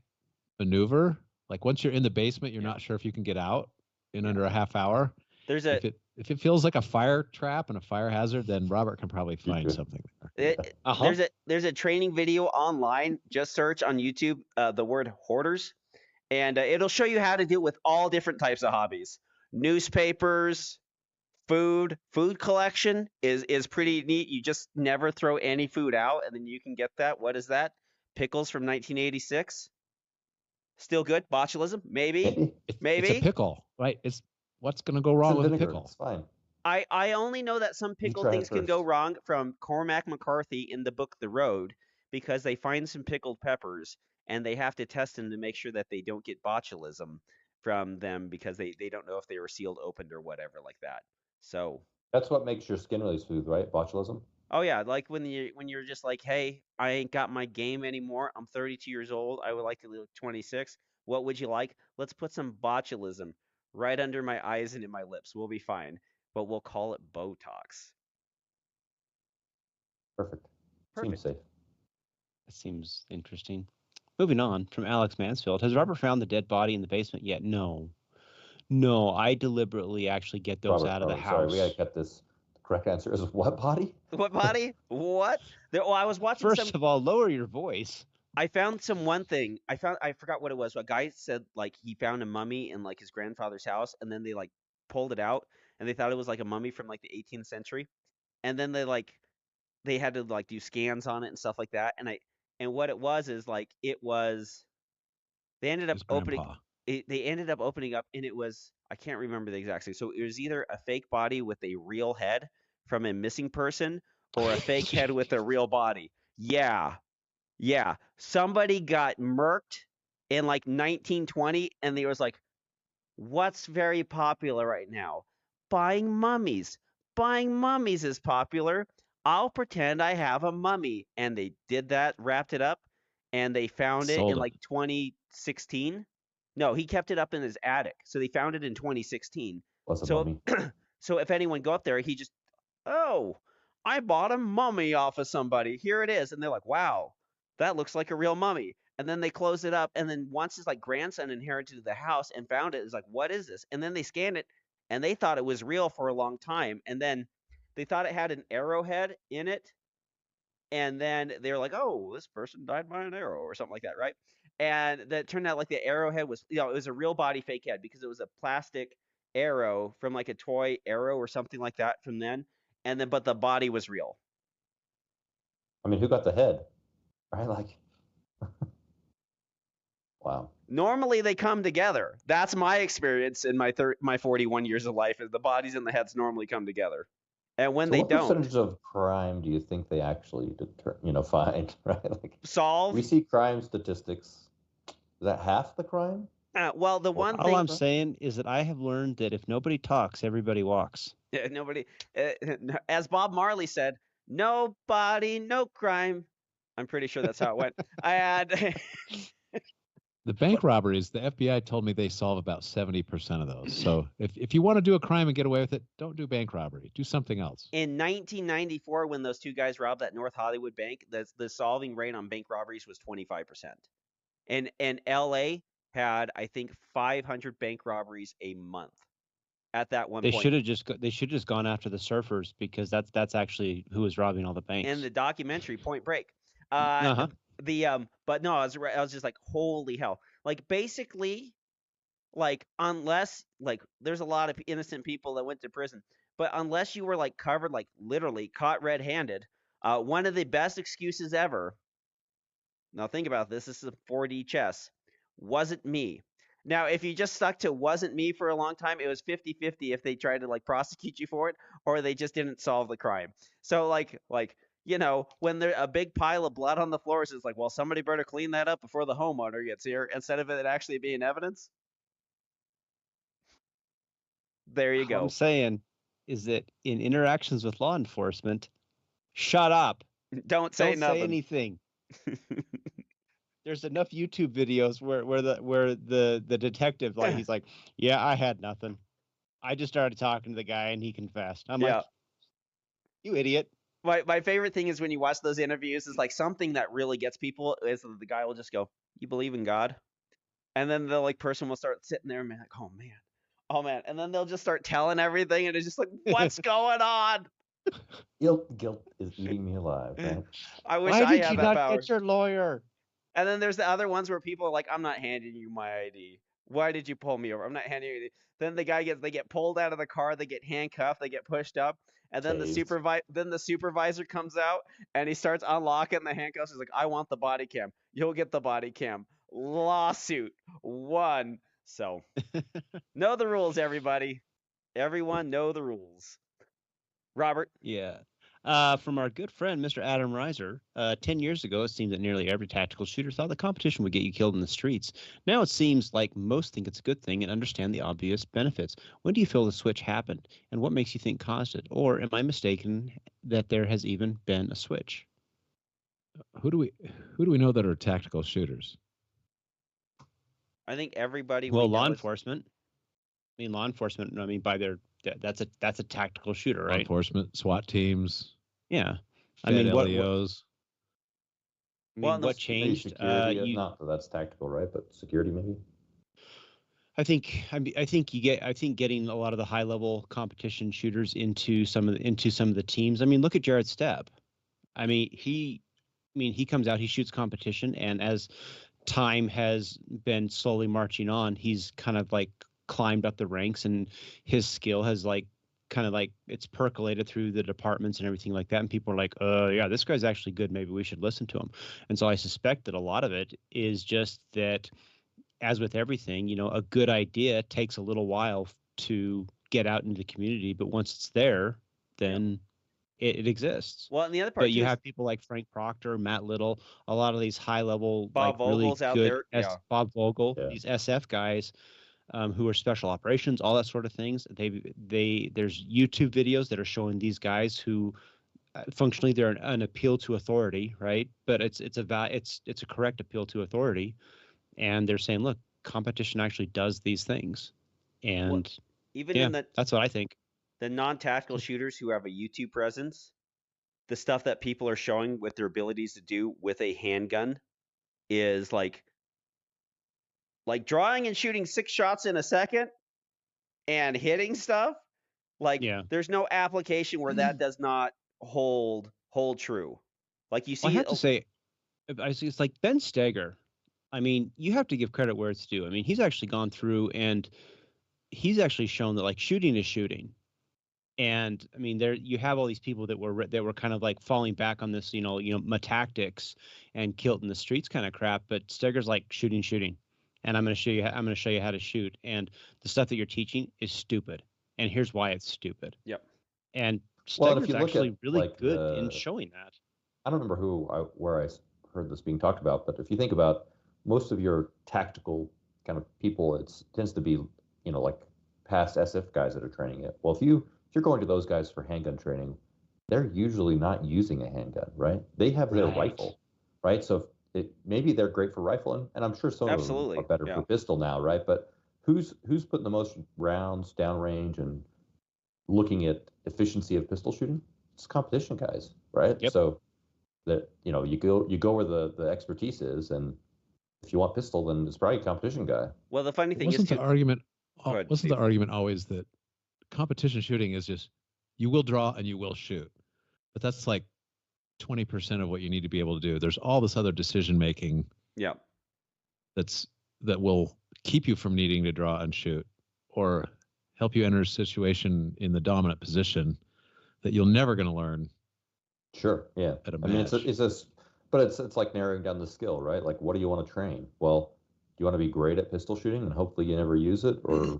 maneuver. Like once you're in the basement, you're Yeah. not sure if you can get out in Yeah. under a half hour. There's If it feels like a fire trap and a fire hazard, then Robert can probably find good. something there. there's a training video online. Just search on YouTube the word hoarders, and it'll show you how to deal with all different types of hobbies. Newspapers, food collection is pretty neat. You just never throw any food out, and then you can get that. What is that? Pickles from 1986. Still good. Botulism, maybe. It's a pickle, right? It's what's going to go wrong with a vinegar. pickle? It's fine. I only know that some You pickle try it things can go first. wrong from Cormac McCarthy in the book The Road because they find some pickled peppers and they have to test them to make sure that they don't get botulism from them because they don't know if they were sealed, opened, or whatever like that. So That's what makes your skin really smooth, right? Botulism. oh yeah, like when you're just like, hey, I ain't got my game anymore. I'm 32 years old. I would like to look 26. What would you like? Let's put some botulism right under my eyes and in my lips. We'll be fine, but we'll call it Botox. Perfect. Seems safe. That seems interesting. Moving on from Alex Mansfield. Has Robert found the dead body in the basement yet? No. No, I deliberately actually get those out of the house. Sorry, we gotta cut this. The correct answer is what body? What body? What? Well, I was watching First of all, lower your voice. I found one thing. I forgot what it was. A guy said like he found a mummy in like his grandfather's house, and then they like pulled it out, and they thought it was like a mummy from like the 18th century, and then they had to like do scans on it and stuff like that, and what it was is like it was they ended up His opening grandpa. they ended up opening up, and it was I can't remember the exact thing. So it was either a fake body with a real head from a missing person, or a fake head with a real body. Yeah. Yeah, somebody got murked in like 1920, and they was like, "What's very popular right now? Buying mummies. Buying mummies is popular. I'll pretend I have a mummy." And they did that, wrapped it up, and they found it Sold in it. like 2016. No, he kept it up in his attic, so they found it in 2016. What's a So, mummy? so if anyone go up there, he just, "Oh, I bought a mummy off of somebody. Here it is," and they're like, "Wow. That looks like a real mummy." And then they close it up. And then once his like grandson inherited the house and found it, it's like, "What is this?" And then they scanned it, and they thought it was real for a long time. And then they thought it had an arrowhead in it. And then they were like, "Oh, this person died by an arrow," or something like that, right? And that turned out like the arrowhead was, it was a real body fake head, because it was a plastic arrow from like a toy arrow or something like that from then. And then, but the body was real. I mean, who got the head? Right? Like, wow. Normally they come together. That's my experience in my 41 years of life, is the bodies and the heads normally come together. And when So they what don't percentage of crime do you think they actually find? Right? Like, solve, we see crime statistics. Is that half the crime? well, the one All thing I'm saying is that I have learned that if nobody talks, everybody walks. nobody, as Bob Marley said, nobody, no crime. I'm pretty sure that's how it went. I had The bank robberies, the FBI told me they solve about 70% of those. So if you want to do a crime and get away with it, don't do bank robbery. Do something else. in 1994, when those two guys robbed that North Hollywood bank, the solving rate on bank robberies was 25%. And LA had, I think, 500 bank robberies a month at that one They point. should have just gone after the surfers, because that's actually who was robbing all the banks. In the documentary Point Break. Uh-huh. But no, I was just like, holy hell. Like, basically, like, unless, like, there's a lot of innocent people that went to prison, but unless you were like covered, like literally caught red-handed, one of the best excuses ever. Now think about this. This is a 4D chess. Wasn't me. Now, if you just stuck to "wasn't me" for a long time, it was 50-50 if they tried to like prosecute you for it, or they just didn't solve the crime. So like when there's a big pile of blood on the floors, it's like, well, somebody better clean that up before the homeowner gets here, instead of it actually being evidence. There you All go. I'm saying is that in interactions with law enforcement, shut up. Don't say Don't nothing. say anything. There's enough YouTube videos where the detective, like, he's like, "Yeah, I had nothing. I just started talking to the guy and he confessed." I'm Yeah. like, "You idiot." My favorite thing is when you watch those interviews, is like something that really gets people is the guy will just go, "You believe in God?" And then the like person will start sitting there and be like, oh man, and then they'll just start telling everything, and it's just like, what's going on? Guilt is eating me alive, right? I wish Why I did had you that not power. get your lawyer? And then there's the other ones where people are like, "I'm not handing you my ID. Why did you pull me over? I'm not handing you ID." Then they get pulled out of the car, they get handcuffed, they get pushed up, and then Tased. the supervisor comes out and he starts unlocking the handcuffs. He's like, "I want the body cam. You'll get the body cam." Lawsuit won. So know the rules, everybody. Everyone know the rules. Robert. Yeah. From our good friend, Mr. Adam Reiser, 10 years ago, it seemed that nearly every tactical shooter thought the competition would get you killed in the streets. Now it seems like most think it's a good thing and understand the obvious benefits. When do you feel the switch happened, and what makes you think caused it? Or am I mistaken that there has even been a switch? Who do we know that are tactical shooters? I think everybody. Well, we know law is- enforcement. I mean, law enforcement. I mean, by their that's a tactical shooter, Law right? enforcement, SWAT teams, Yeah. I Fed mean, what LEOs. I Well, mean, and what the Maybe changed? security, not that that's tactical, right? But security maybe. I think I think getting a lot of the high level competition shooters into some of the teams. I mean, look at Jared Stepp. I mean, he comes out, he shoots competition, and as time has been slowly marching on, he's kind of like climbed up the ranks, and his skill has like kind of like it's percolated through the departments and everything like that. And people are like, yeah, this guy's actually good. Maybe we should listen to him. And so I suspect that a lot of it is just that, as with everything, a good idea takes a little while to get out into the community, but once it's there, then it exists. Well, and the other part But too you is have people like Frank Proctor, Matt Little, a lot of these high level, like Bob really Vogel's out good there. Yeah. Bob Vogel, Yeah. these SF guys who are special operations, all that sort of things. There's YouTube videos that are showing these guys who functionally they're an appeal to authority, right? But it's a correct appeal to authority, and they're saying, look, competition actually does these things, Well, and even yeah, in that's what I think. the non-tactical shooters who have a YouTube presence, the stuff that people are showing with their abilities to do with a handgun is like drawing and shooting 6 shots in a second and hitting stuff. Like Yeah. there's no application where that does not hold true. Like you Well, I see have to say, it's like Ben Steger. I mean, you have to give credit where it's due. I mean, he's actually gone through and he's actually shown that like shooting is shooting. And I mean, there you have all these people that were kind of like falling back on this, my tactics and kilt in the streets kind of crap. But Steger's like shooting, and I'm going to show you how to shoot. And the stuff that you're teaching is stupid, and here's why it's stupid. Yep. And Well, and if Steger's you look actually at, really like, good in showing that. I don't remember where I heard this being talked about, but if you think about most of your tactical kind of people, it tends to be, like past SF guys that are training it. Well, if you're going to those guys for handgun training, they're usually not using a handgun, right? They have their Right. rifle, right? So maybe they're great for rifle, and I'm sure some of them Absolutely. are better Yeah. for pistol now, right? But who's putting the most rounds downrange and looking at efficiency of pistol shooting? It's competition guys, right? Yep. So that you go where the expertise is, and if you want pistol, then it's probably a competition guy. Well, the funny thing Wasn't is the argument Go ahead, wasn't Steve. the argument always that competition shooting is just you will draw and you will shoot, but that's like 20% of what you need to be able to do. There's all this other decision making Yeah. that will keep you from needing to draw and shoot, or help you enter a situation in the dominant position that you're never going to learn. Sure, yeah. At a I mean, match. but it's like narrowing down the skill, right? Like, what do you want to train? Well, do you want to be great at pistol shooting and hopefully you never use it, or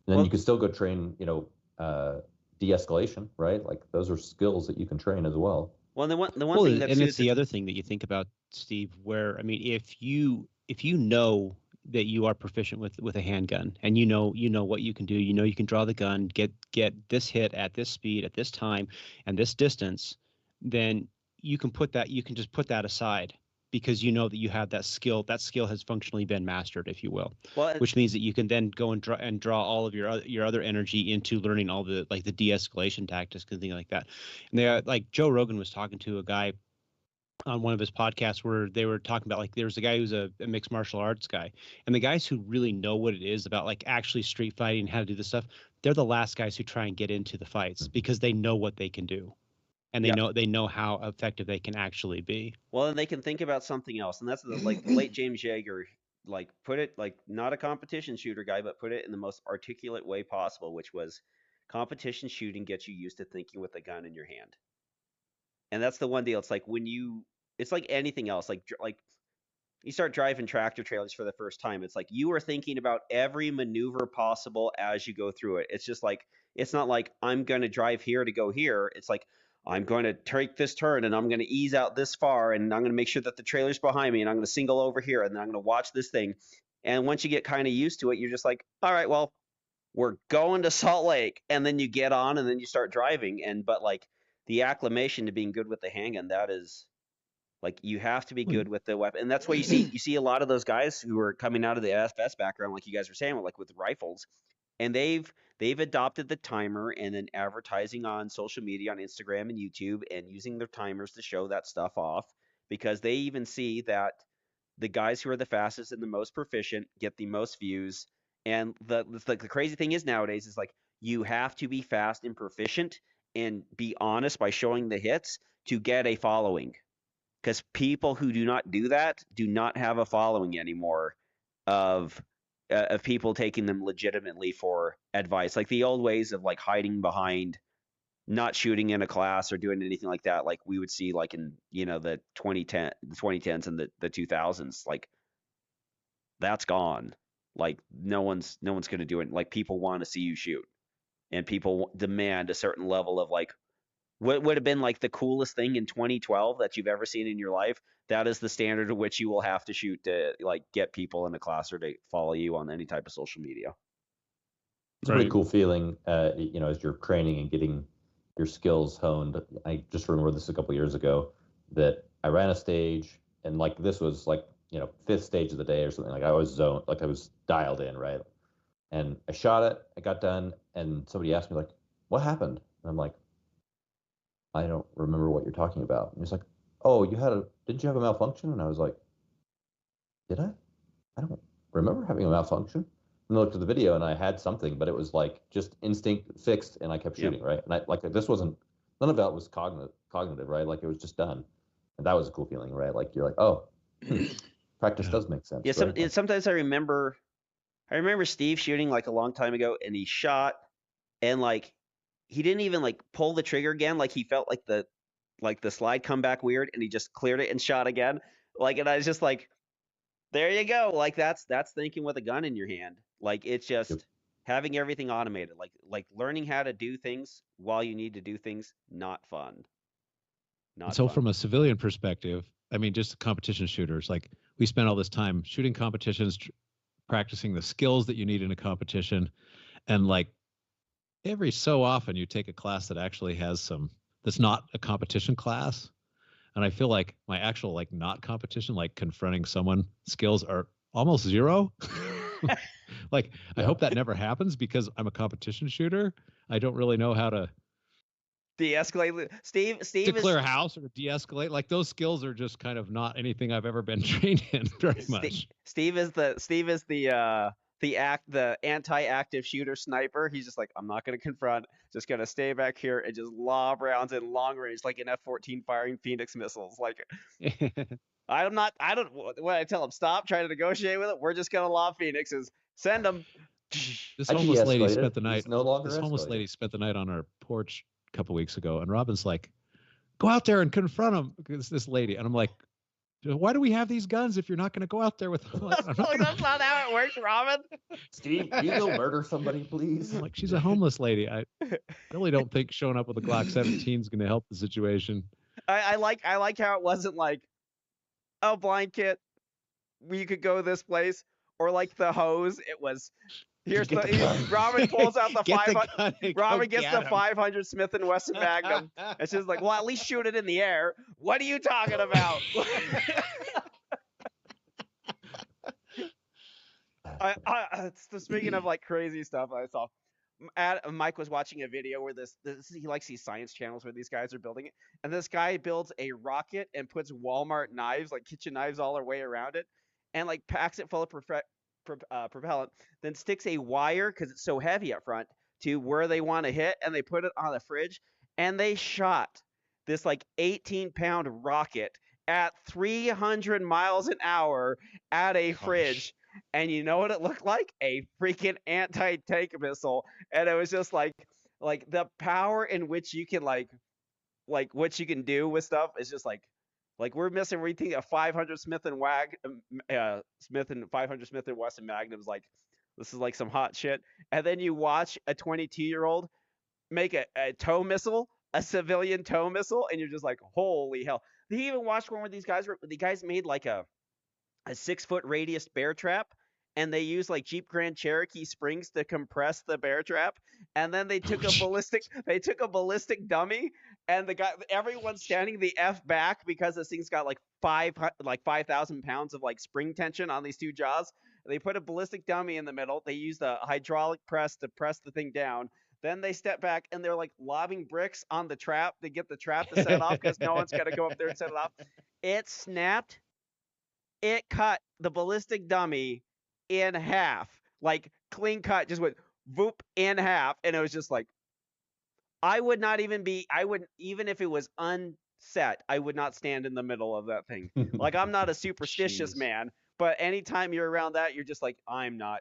then Well- you can still go train, de-escalation, right? Like those are skills that you can train as well. Well, the one Well, thing that's and it's the other thing that you think about, Steve, where I mean, if you know that you are proficient with a handgun, and you know what you can do, you can draw the gun, get this hit at this speed, at this time, and this distance, then you can just put that aside, because you know that you have that skill. That skill has functionally been mastered, if you will, which means that you can then go and draw all of your other energy into learning all the like the de-escalation tactics and things like that. And they like Joe Rogan was talking to a guy on one of his podcasts where they were talking about like there's a guy who's a mixed martial arts guy, and the guys who really know what it is about like actually street fighting and how to do this stuff, they're the last guys who try and get into the fights because they know what they can do. And they know how effective they can actually be. Well, and they can think about something else, and that's the late James Yeager, put it not a competition shooter guy, but put it in the most articulate way possible, which was competition shooting gets you used to thinking with a gun in your hand. And that's the one deal. It's like it's like anything else, like you start driving tractor trailers for the first time. It's like you are thinking about every maneuver possible as you go through it. It's just like it's not like I'm going to drive here to go here. It's like I'm going to take this turn and I'm going to ease out this far and I'm going to make sure that the trailer's behind me and I'm going to single over here and then I'm going to watch this thing. And once you get kind of used to it, you're just like, all right, well, we're going to Salt Lake. And then you get on and then you start driving. But like the acclimation to being good with the handgun, that is like you have to be good with the weapon. And that's why you see a lot of those guys who are coming out of the FS background, like you guys were saying, like with rifles, and they've adopted the timer and then advertising on social media, on Instagram and YouTube, and using their timers to show that stuff off. because they even see that the guys who are the fastest and the most proficient get the most views. And the crazy thing is nowadays is like you have to be fast and proficient and be honest by showing the hits to get a following. Because people who do not do that do not have a following anymore of people taking them legitimately for advice. Like the old ways of like hiding behind not shooting in a class or doing anything like that, like we would see like in the 2010s and the 2000s, like that's gone. Like no one's going to do it. Like people want to see you shoot, and people demand a certain level of like what would have been like the coolest thing in 2012 that you've ever seen in your life. That is the standard at which you will have to shoot to like get people in a class or to follow you on any type of social media. It's a pretty cool feeling, as you're training and getting your skills honed. I just remember this a couple of years ago that I ran a stage, and like this was like fifth stage of the day or something. Like I was zoned, like I was dialed in, right? And I shot it, I got done, and somebody asked me like, "What happened?" And I'm like, "I don't remember what you're talking about." And he's like, "Oh, didn't you have a malfunction?" And I was like, "Did I? I don't remember having a malfunction." And I looked at the video and I had something, but it was like just instinct fixed, and I kept shooting, right? And I like none of that was cognitive, right? Like it was just done, and that was a cool feeling, right? Like you're like, oh, practice does make sense. Yeah, right? Sometimes I remember Steve shooting like a long time ago, and he shot, and like he didn't even like pull the trigger again. Like he felt like the slide come back weird, and he just cleared it and shot again. Like, and I was just like, there you go. Like that's thinking with a gun in your hand. Like it's just having everything automated. Like learning how to do things while you need to do things, not fun. From a civilian perspective, I mean, just competition shooters, like we spend all this time shooting competitions, practicing the skills that you need in a competition. And like every so often you take a class that actually has that's not a competition class. And I feel like my actual like not competition, like confronting someone skills are almost zero. Like I hope that never happens because I'm a competition shooter. I don't really know how to de-escalate. Steve to clear a house or de-escalate. Like those skills are just kind of not anything I've ever been trained in very much. Steve is the anti-active shooter sniper. He's just like, I'm not going to confront, just going to stay back here and just lob rounds in long range like an F-14 firing Phoenix missiles. Like when I tell him stop trying to negotiate with it, we're just going to lob Phoenixes. Send them. This homeless lady spent the night. This homeless lady spent the night on our porch a couple weeks ago, and Robin's like, "Go out there and confront him." It's this lady, and I'm like, "Why do we have these guns if you're not going to go out there with them?" Like, that's not how it works, Robin. Steve, can you go murder somebody, please? Like she's a homeless lady. I really don't think showing up with a Glock 17 is going to help the situation. I like how it wasn't like, oh, blind kit, you could go this place, or like the hose. It was Robin pulls out the 500. Robin gets the 500 Smith & Wesson Magnum. It's just like, well, at least shoot it in the air. What are you talking about? Speaking of like crazy stuff, I saw Mike was watching a video where he likes these science channels where these guys are building it, and this guy builds a rocket and puts Walmart knives, like kitchen knives, all the way around it, and like packs it full of propellant, then sticks a wire because it's so heavy up front to where they want to hit, and they put it on the fridge, and they shot this like 18-pound rocket at 300 miles an hour at a fridge. And you know what it looked like? A freaking anti-tank missile. And it was just like the power in which you can like what you can do with stuff is just like we're missing. We think a 500 Smith and 500 Smith and Wesson Magnums. Like this is like some hot shit. And then you watch a 22-year-old make a tow missile, a civilian tow missile, and you're just like, holy hell. They even watched one where the guys made like a 6-foot radius bear trap, and they used like Jeep Grand Cherokee springs to compress the bear trap, and then they took a ballistic dummy, and everyone's standing the F back because this thing's got like 5,000 pounds of like spring tension on these two jaws. They put a ballistic dummy in the middle. They used a hydraulic press to press the thing down. Then they step back and they're like lobbing bricks on the trap to get the trap to set off because no one's gonna go up there and set it off. It snapped. It cut the ballistic dummy in half, like clean cut, just went voop in half, and it was just like I would even if it was unset, I would not stand in the middle of that thing. Like I'm not a superstitious Jeez. man, but anytime you're around that, you're just like I'm not.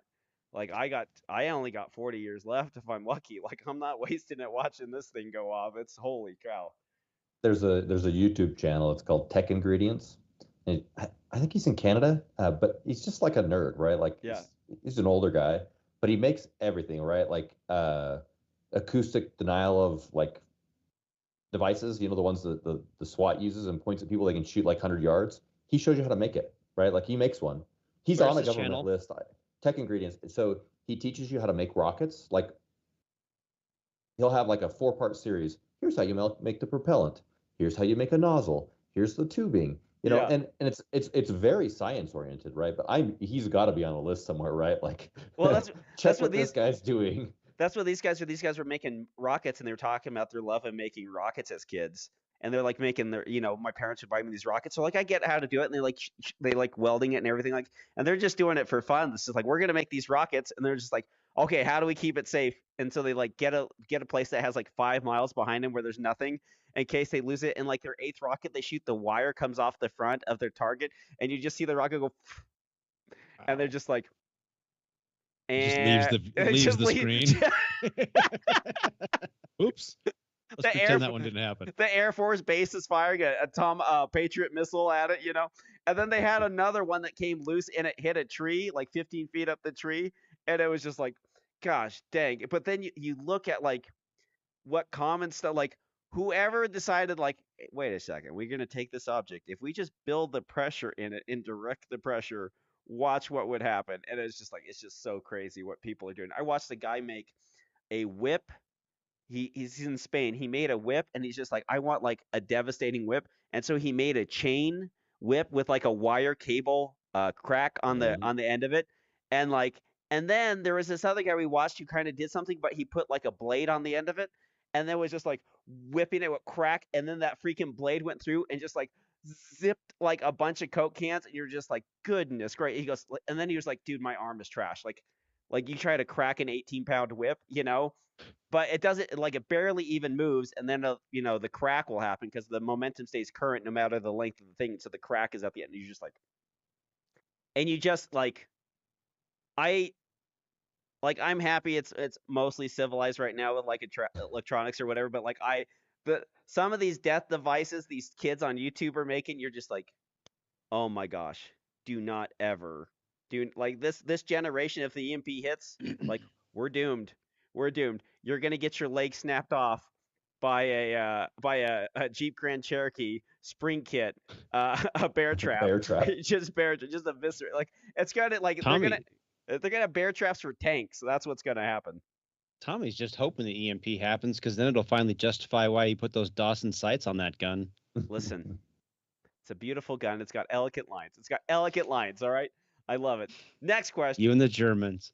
Like I only got 40 years left if I'm lucky. Like I'm not wasting it watching this thing go off. It's holy cow. There's a YouTube channel. It's called Tech Ingredients. And I think he's in Canada, but he's just like a nerd, right? Like Yeah. he's an older guy, but he makes everything, right? Like acoustic denial of like devices, the ones that the SWAT uses and points at people they can shoot like 100 yards. He shows you how to make it, right? Like he makes one. He's Where's on a this government channel? list. Tech Ingredients. So he teaches you how to make rockets. Like he'll have like a 4-part series. Here's how you make the propellant. Here's how you make a nozzle. Here's the tubing. Yeah. And it's very science oriented, right? But he's got to be on a list somewhere, right? Like, Well, check that's what what this guy's doing. That's what these guys were. These guys were making rockets, and they were talking about their love of making rockets as kids. And they're like making their, my parents would buy me these rockets. So like, I get how to do it, and they like welding it and everything, like, and they're just doing it for fun. This is like, we're gonna make these rockets, and they're just like, okay, how do we keep it safe? And so they like get a place that has like 5 miles behind them where there's nothing in case they lose it. And like their 8th rocket, they shoot the wire comes off the front of their target, and you just see the rocket go, and they're just like. Just leaves the screen. Oops. Let's pretend that one didn't happen. The Air Force base is firing a Patriot missile at it, And then they had another one that came loose and it hit a tree, like 15 feet up the tree. And it was just like, gosh dang. But then you look at like what common stuff, like whoever decided like, wait a second, we're going to take this object. If we just build the pressure in it and direct the pressure, watch what would happen. And it's just so crazy what people are doing. I watched a guy make a whip. He's in Spain. He made a whip and he's just like, I want like a devastating whip. And so he made a chain whip with like a wire cable crack on the end of it. And then there was this other guy we watched who kind of did something, but he put like a blade on the end of it. And then was just like whipping it with crack. And then that freaking blade went through and just like zipped like a bunch of Coke cans. And you're just like, goodness, great. He goes, and then he was like, dude, my arm is trash. Like you try to crack an 18-pound whip, but it doesn't, like it barely even moves. And then, the crack will happen because the momentum stays current no matter the length of the thing. So the crack is at the end. And you just like, and you just like, I'm happy it's mostly civilized right now with like electronics or whatever. But like some of these death devices these kids on YouTube are making, you're just like, oh my gosh, do not ever do like this generation. If the EMP hits, like we're doomed. We're doomed. You're gonna get your leg snapped off by a Jeep Grand Cherokee spring kit, a bear trap, just a viscera. Like it's gonna like Tommy, they're gonna have bear traps for tanks. So that's what's gonna happen. Tommy's just hoping the EMP happens because then it'll finally justify why he put those Dawson sights on that gun. Listen, it's a beautiful gun. It's got elegant lines. All right, I love it. Next question. You and the Germans.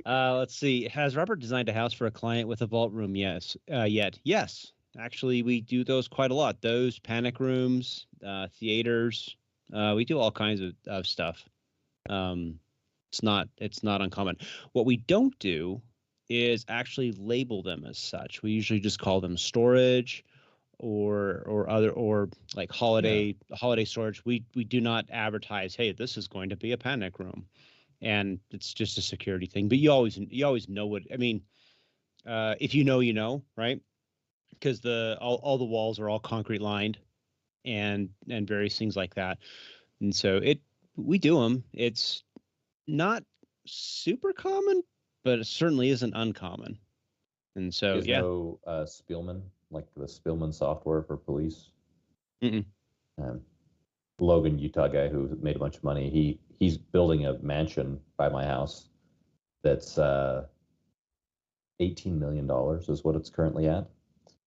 Let's see. Has Robert designed a house for a client with a vault room? Yes. Yes. Actually, we do those quite a lot. Those panic rooms, theaters. We do all kinds of stuff. It's not uncommon. What we don't do is actually label them as such. We usually just call them storage or like holiday storage. We do not advertise, hey, this is going to be a panic room. And it's just a security thing. But you always know what I mean. If you know, right? Because all the walls are all concrete lined, and various things like that. And so we do them. It's not super common, but it certainly isn't uncommon. And so know Spielman, like the Spielman software for police. Logan, Utah guy who made a bunch of money. He's building a mansion by my house that's $18 million is what it's currently at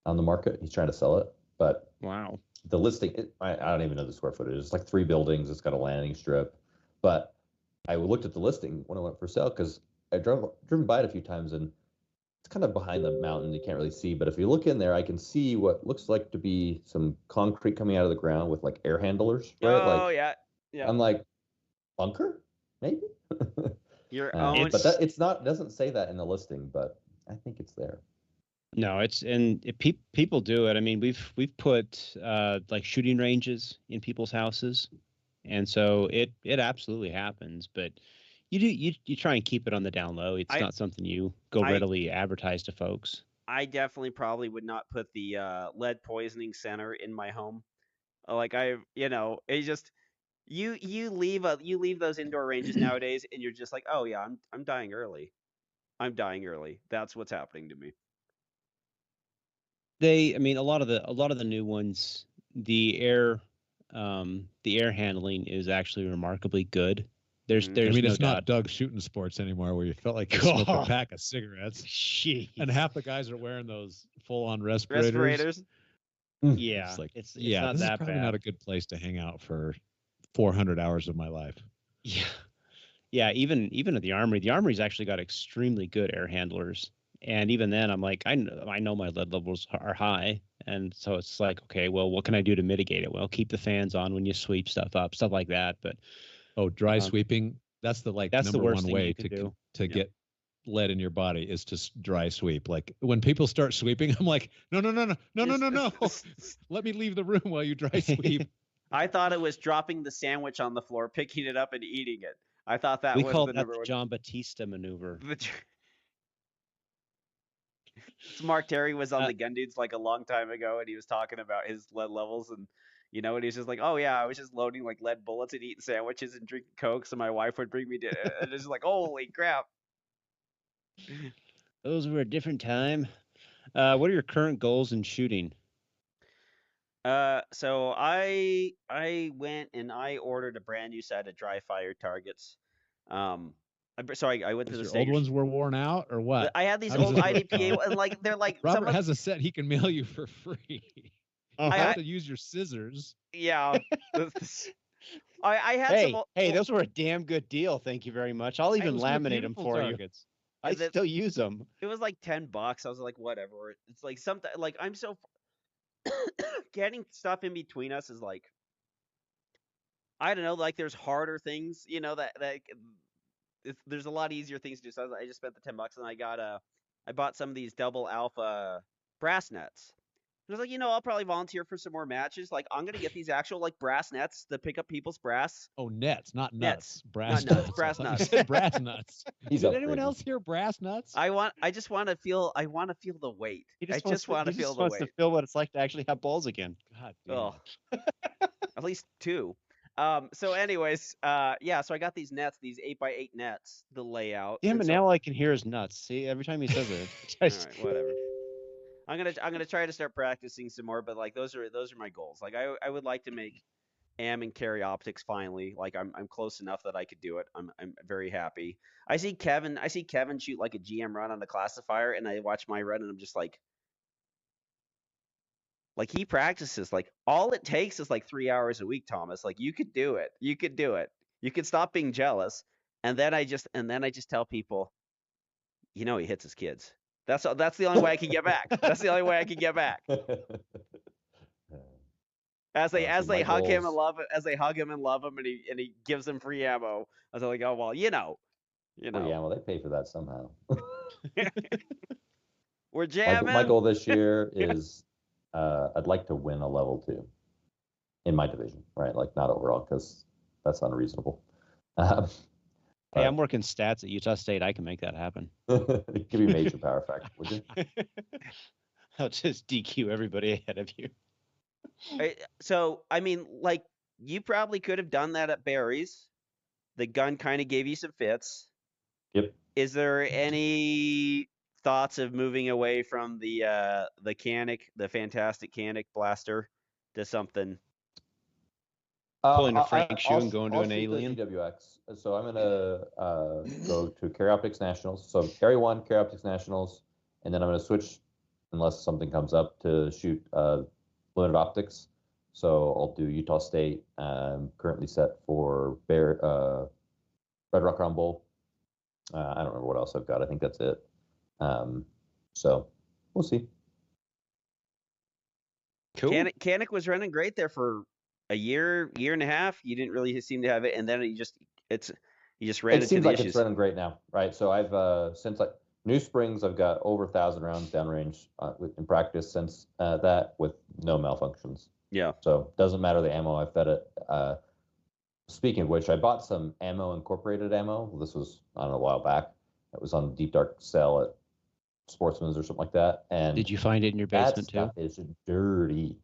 on the market. He's trying to sell it, but wow, the listing, I don't even know the square footage. It's like 3 buildings. It's got a landing strip, but I looked at the listing when I went for sale because I driven by it a few times, and it's kind of behind the mountain. You can't really see, but if you look in there, I can see what looks like to be some concrete coming out of the ground with like air handlers, right? Oh Like yeah, yeah. I'm like, bunker, maybe. Your own. But that it's not doesn't say that in the listing, but I think it's there. No, people do it. I mean, we've put like shooting ranges in people's houses, and so it absolutely happens. But you try and keep it on the down low. It's not something you go readily advertise to folks. I definitely probably would not put the lead poisoning center in my home. Like it's just you leave those indoor ranges nowadays, and you're just like, oh yeah, I'm dying early. I'm dying early. That's what's happening to me. I mean, a lot of the new ones, the air handling is actually remarkably good. There's I mean, no it's not doubt. Doug shooting sports anymore, where you felt like you smoked a pack of cigarettes. Jeez. And half the guys are wearing those full-on respirators. Yeah, it's not this that is probably bad. not a good place to hang out for 400 hours of my life. Yeah. Even at the Armory's actually got extremely good air handlers. And even then, I'm like, I know my lead levels are high, and so it's like, okay, well, what can I do to mitigate it? Well, keep the fans on when you sweep stuff up, stuff like that. But dry sweeping, that's the number one way to get lead in your body is to dry sweep. Like when people start sweeping, I'm like, no, let me leave the room while you dry sweep. I thought it was dropping the sandwich on the floor, picking it up, and eating it. I thought that we was called the that number the one. John Batista maneuver. Mark Terry was on the Gun Dudes like a long time ago, and he was talking about his lead levels, and and he's just like, oh yeah, I was just loading like lead bullets and eating sandwiches and drinking Coke, so my wife would bring me to, and it's like, holy crap. Those were a different time. What are your current goals in shooting? So I went and I ordered a brand new set of dry fire targets. I went to the your old ones were worn out or what? I had these old IDPA, and like they're like Robert has a set he can mail you for free. I have to use your scissors. Yeah. I had Hey, those were a damn good deal. Thank you very much. I'll even laminate them for you. I still use them. It was like $10. I was like, whatever. It's like something like I'm so getting stuff in between us is like, I don't know, like there's harder things, that there's a lot easier things to do. So I just spent the $10 and I bought some of these double alpha brass nuts. And I was like, I'll probably volunteer for some more matches. Like, I'm gonna get these actual like brass nets to pick up people's brass. Oh, nets, not nuts. Brass nuts. Brass nuts. You said brass nuts. Did anyone else hear brass nuts? I just want to feel. I want to feel the weight. I just want to feel the weight. He just wants to feel what it's like to actually have balls again. God damn. At least 2. So anyways, so I got these nets, these 8x8 nets, the layout. Damn it! Now all I can hear is nuts. See, every time he says it. All right, whatever. I'm gonna try to start practicing some more, but like those are my goals. Like I would like to make am and carry optics finally. Like I'm close enough that I could do it. I'm very happy. I see Kevin shoot like a GM run on the classifier, and I watch my run, and I'm just like he practices. Like all it takes is like 3 hours a week, Thomas. Like you could do it. You could do it. You could stop being jealous. And then I just tell people, he hits his kids. That's the only way I can get back. That's the only way I can get back. As they hug him and love him, and he gives them free ammo. I was like, oh well, Free ammo, they pay for that somehow. We're jamming. My goal this year is I'd like to win a level 2 in my division, right? Like not overall, because that's unreasonable. Hey, I'm working stats at Utah State. I can make that happen. Give you major power factor, would you? I'll just DQ everybody ahead of you. So, I mean, like, you probably could have done that at Barry's. The gun kind of gave you some fits. Yep. Is there any thoughts of moving away from the fantastic Canic blaster to something? Pulling a Frank shoe and going to an alien? DWX. So I'm going to go to Carry Optics Nationals. So Carry 1, Carry Optics Nationals, and then I'm going to switch, unless something comes up, to shoot Limited Optics. So I'll do Utah State. I'm currently set for Red Rock Crown Bowl. I don't remember what else I've got. I think that's it. So we'll see. Cool. Canic was running great there for a year and a half. You didn't really seem to have it, and then you just ran It into seems the like issues. it's running great now, right? So I've since like New Springs, I've got over 1,000 rounds downrange in practice since that with no malfunctions. Yeah. So doesn't matter the ammo I fed it. Speaking of which, I bought some ammo, incorporated ammo. This was, I don't know, a while back. It was on Deep Dark sale at Sportsman's or something like that. And Did you find it in your that basement too? stuff is dirty,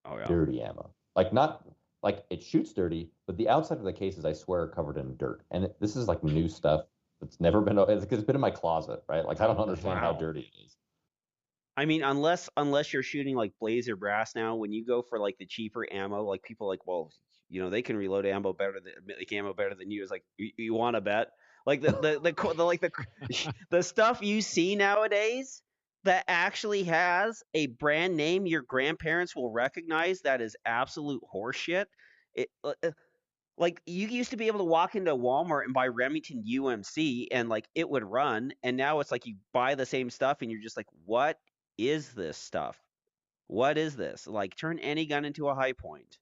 Oh yeah. dirty ammo. Like not like it shoots dirty, but the outside of the cases, I swear, are covered in dirt. And this is like new stuff that's never been. It's been in my closet, right? Like I don't understand how Wow. dirty it is. I mean, unless you're shooting like blazer brass now, when you go for like the cheaper ammo, like people like, well, they can reload ammo better than you. It's like you want to bet? Like the stuff you see nowadays that actually has a brand name your grandparents will recognize, that is absolute horseshit. It like you used to be able to walk into Walmart and buy Remington UMC and like it would run, and now it's like you buy the same stuff and you're just like, what is this stuff? What is this? Like turn any gun into a high point.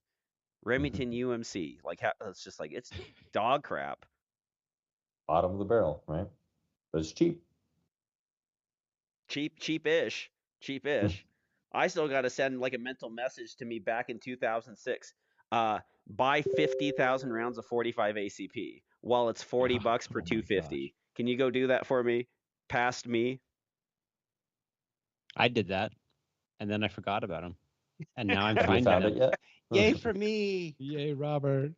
Remington UMC. Like it's just like it's dog crap. Bottom of the barrel, right? But it's cheap. Cheapish. I still got to send like a mental message to me back in 2006. Buy 50,000 rounds of 45 ACP while it's $40 per 250. Can you go do that for me? Past me. I did that, and then I forgot about him, and now I'm Have you finding found them. it yet? Yay for me! Yay, Robert.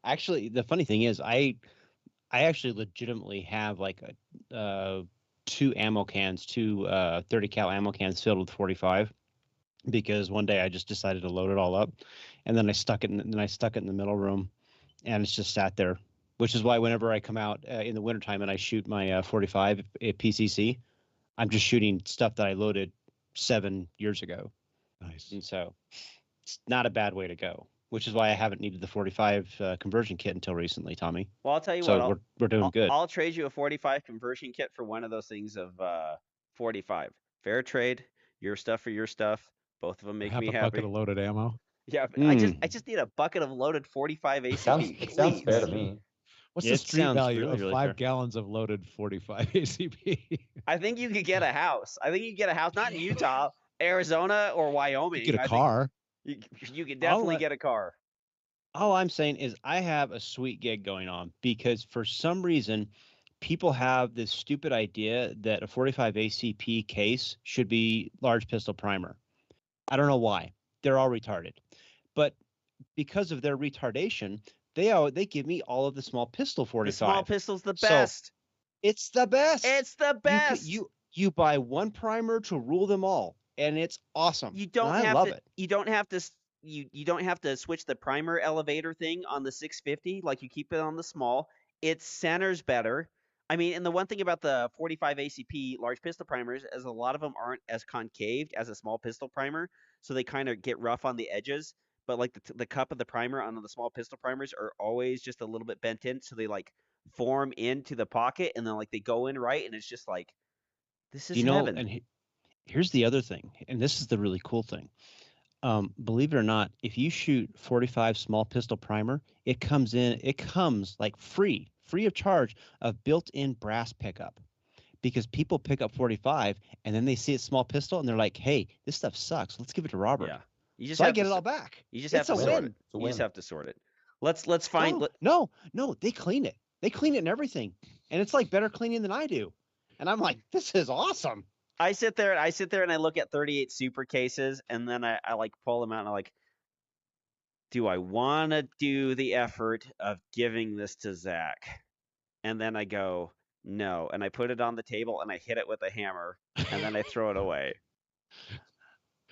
Actually, the funny thing is, I actually legitimately have like two 30 cal ammo cans filled with 45, because one day I just decided to load it all up, and then I stuck it in the middle room, and it's just sat there. Which is why whenever I come out in the wintertime and I shoot my 45 at PCC, I'm just shooting stuff that I loaded 7 years ago. Nice. And so it's not a bad way to go, which is why I haven't needed the 45 conversion kit until recently, Tommy. Well, I'll tell you So what. we're doing good. I'll trade you a 45 conversion kit for one of those things of 45. Fair trade. Your stuff for your stuff. Both of them make me Half a happy. bucket of loaded ammo. Yeah, I just need a bucket of loaded 45 ACP. It sounds fair to me. What's It the street sounds value really, of really 5 fair. gallons of loaded 45 ACP? I think you could get a house. Not in Utah, Arizona, or Wyoming. You get a car. You could definitely get a car. All I'm saying is I have a sweet gig going on, because for some reason people have this stupid idea that a 45 ACP case should be large pistol primer. I don't know why. They're all retarded. But because of their retardation, they give me all of the small pistol 45. The small pistol's the best. So, it's the best. It's the best. You buy one primer to rule them all, and it's awesome. You don't and have I love to. it. You don't have to. You don't have to switch the primer elevator thing on the 650 like you keep it on the small. It centers better. I mean, and the one thing about the 45 ACP large pistol primers is a lot of them aren't as concaved as a small pistol primer, so they kind of get rough on the edges. But like the cup of the primer on the small pistol primers are always just a little bit bent in, so they like form into the pocket, and then like they go in right, and it's just like, this is heaven. And here's the other thing, and this is the really cool thing. Believe it or not, if you shoot 45 small pistol primer, it comes like free of charge of built-in brass pickup, because people pick up 45 and then they see a small pistol and they're like, hey, this stuff sucks. Let's give it to Robert. Yeah. You just so I get it all back. You just have to sort it. You just have to sort it. Let's find. No, they clean it. They clean it and everything, and it's like better cleaning than I do. And I'm like, this is awesome. I sit there and I look at 38 super cases, and then I like pull them out and I'm like, do I want to do the effort of giving this to Zach? And then I go, no, and I put it on the table and I hit it with a hammer, and then I throw it away.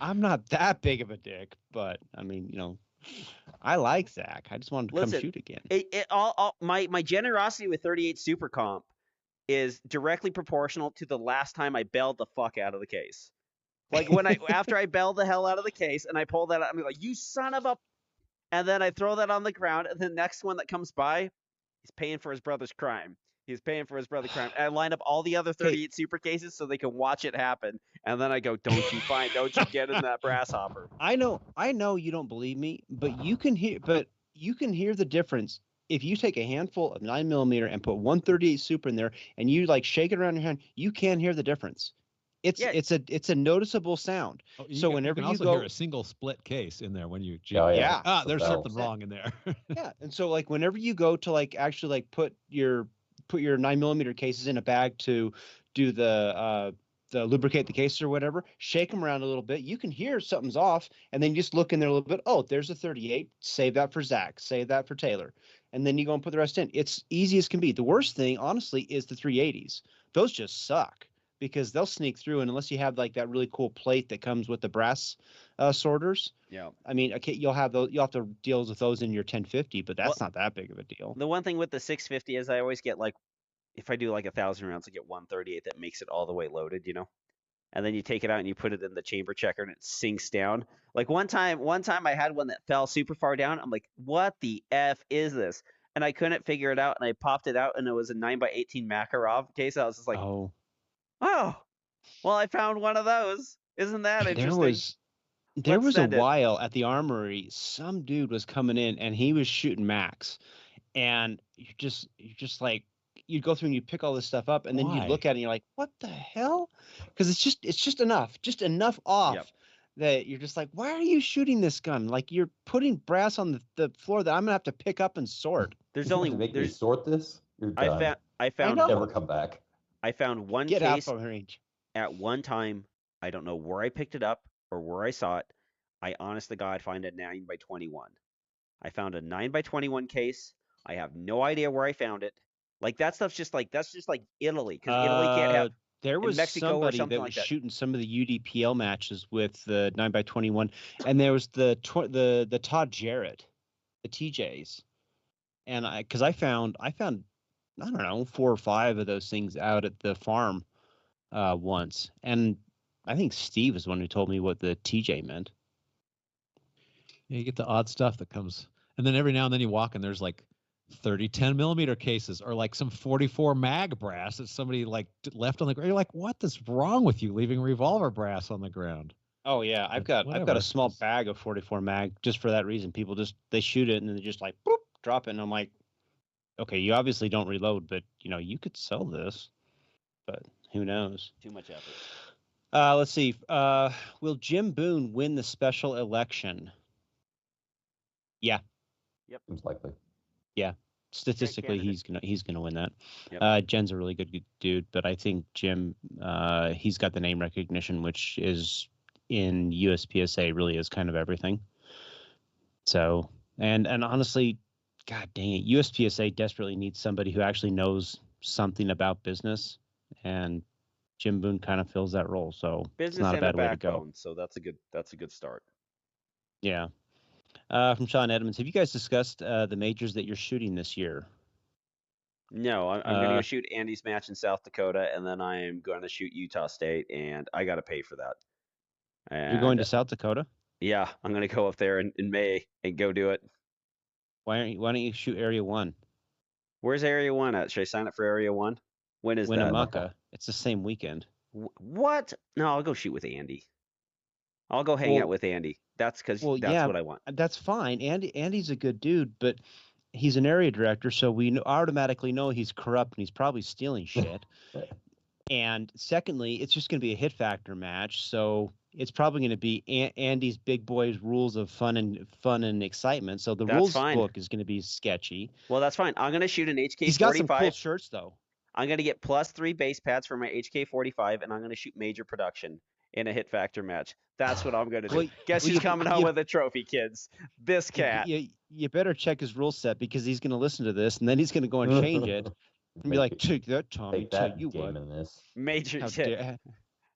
I'm not that big of a dick, but I mean, I like Zach. I just wanted to come shoot again. My generosity with 38 Super Comp is directly proportional to the last time I bailed the fuck out of the case. Like after I bailed the hell out of the case and I pull that out, I'm like, you son of a, and then I throw that on the ground, and the next one that comes by, he's paying for his brother's crime. He's paying for his brother crime. And I line up all the other 38 super cases so they can watch it happen. And then I go, don't you get in that brass hopper. I know you don't believe me, but you can hear the difference. If you take a handful of 9mm and put 138 super in there and you like shake it around your hand, you can hear the difference. It's a noticeable sound. Oh, So you whenever can you also go, hear a single split case in there when you Oh, yeah. there's The something valves. wrong in there. yeah, and so like whenever you go to like actually like put your 9mm cases in a bag to do the lubricate the cases or whatever, shake them around a little bit. You can hear something's off, and then you just look in there a little bit. Oh, there's a 38. Save that for Zach. Save that for Taylor, and then you go and put the rest in. It's easy as can be. The worst thing, honestly, is the 380s. Those just suck because they'll sneak through, and unless you have like that really cool plate that comes with the brass sorters. Yeah. I mean, okay, you'll have to deal with those in your 1050, but that's not that big of a deal. The one thing with the 650 is I always get like, if I do like 1,000 rounds, I get 138 that makes it all the way loaded, And then you take it out and you put it in the chamber checker and it sinks down. Like one time I had one that fell super far down. I'm like, what the F is this? And I couldn't figure it out. And I popped it out and it was a 9x18 Makarov case. I was just like, oh, well, I found one of those. Isn't that interesting? There was a while at the armory, some dude was coming in and he was shooting max, and you're just like, you'd go through and you pick all this stuff up, and then you look at it and you're like, what the hell? Because it's just enough off that you're just like, why are you shooting this gun? Like you're putting brass on the floor that I'm gonna have to pick up and sort. There's me sort this. You're done. I found never come back. I found one Get case out from range. at one time. I don't know where I picked it up or where I saw it. I honest to God find a 9x21. I found a 9x21 case. I have no idea where I found it. Like that's just like Italy, because Italy can't have. There was Mexico somebody or something that was like that. shooting some of the UDPL matches with the 9x21, and there was the Todd Jarrett, the TJs, and I found I don't know 4 or 5 of those things out at the farm once, and I think Steve is the one who told me what the TJ meant. Yeah, you get the odd stuff that comes, and then every now and then you walk and there's like 30 10mm cases or like some 44 mag brass that somebody like left on the ground. You're like, what is wrong with you leaving revolver brass on the ground? Oh yeah, I've got a small bag of 44 mag just for that reason. People they shoot it and then they just like boop, drop it, and I'm like, okay, you obviously don't reload, but you could sell this, but who knows? Too much effort. Let's see. Will Jim Boone win the special election? Yeah. Yep. Seems likely. Yeah. Statistically, he's gonna win that. Yep. Jen's a really good dude, but I think Jim, he's got the name recognition, which is in USPSA really is kind of everything. So, and honestly, God dang it, USPSA desperately needs somebody who actually knows something about business, and Jim Boone kind of fills that role. So business it's not a bad way to go. Backbone, so that's a good start. Yeah. From Sean Edmonds, have you guys discussed the majors that you're shooting this year? No, I'm going to go shoot Andy's match in South Dakota, and then I am going to shoot Utah State, and I got to pay for that. And, you're going to South Dakota? Yeah, I'm going to go up there in May and go do it. Why don't you shoot Area 1? Where's Area 1 at? Should I sign up for Area 1? When is Winnemucca. that? It's the same weekend. What? No, I'll go shoot with Andy. I'll go hang out with Andy. That's because what I want. That's fine. Andy's a good dude, but he's an area director, so we automatically know he's corrupt and he's probably stealing shit. And secondly, it's just going to be a hit factor match, so it's probably going to be Andy's big boys rules of fun and excitement. So the rules book is going to be sketchy. Well, that's fine. I'm going to shoot an HK45. He's got some cool shirts though. I'm going to get +3 base pads for my HK45, and I'm going to shoot major production in a hit factor match. That's what I'm going to do. Guess who's coming home with a trophy, kids? This cat. You better check his rule set, because he's going to listen to this, and then he's going to go and change it and be like, take that, Tommy. Tell you what. In this. Major hit.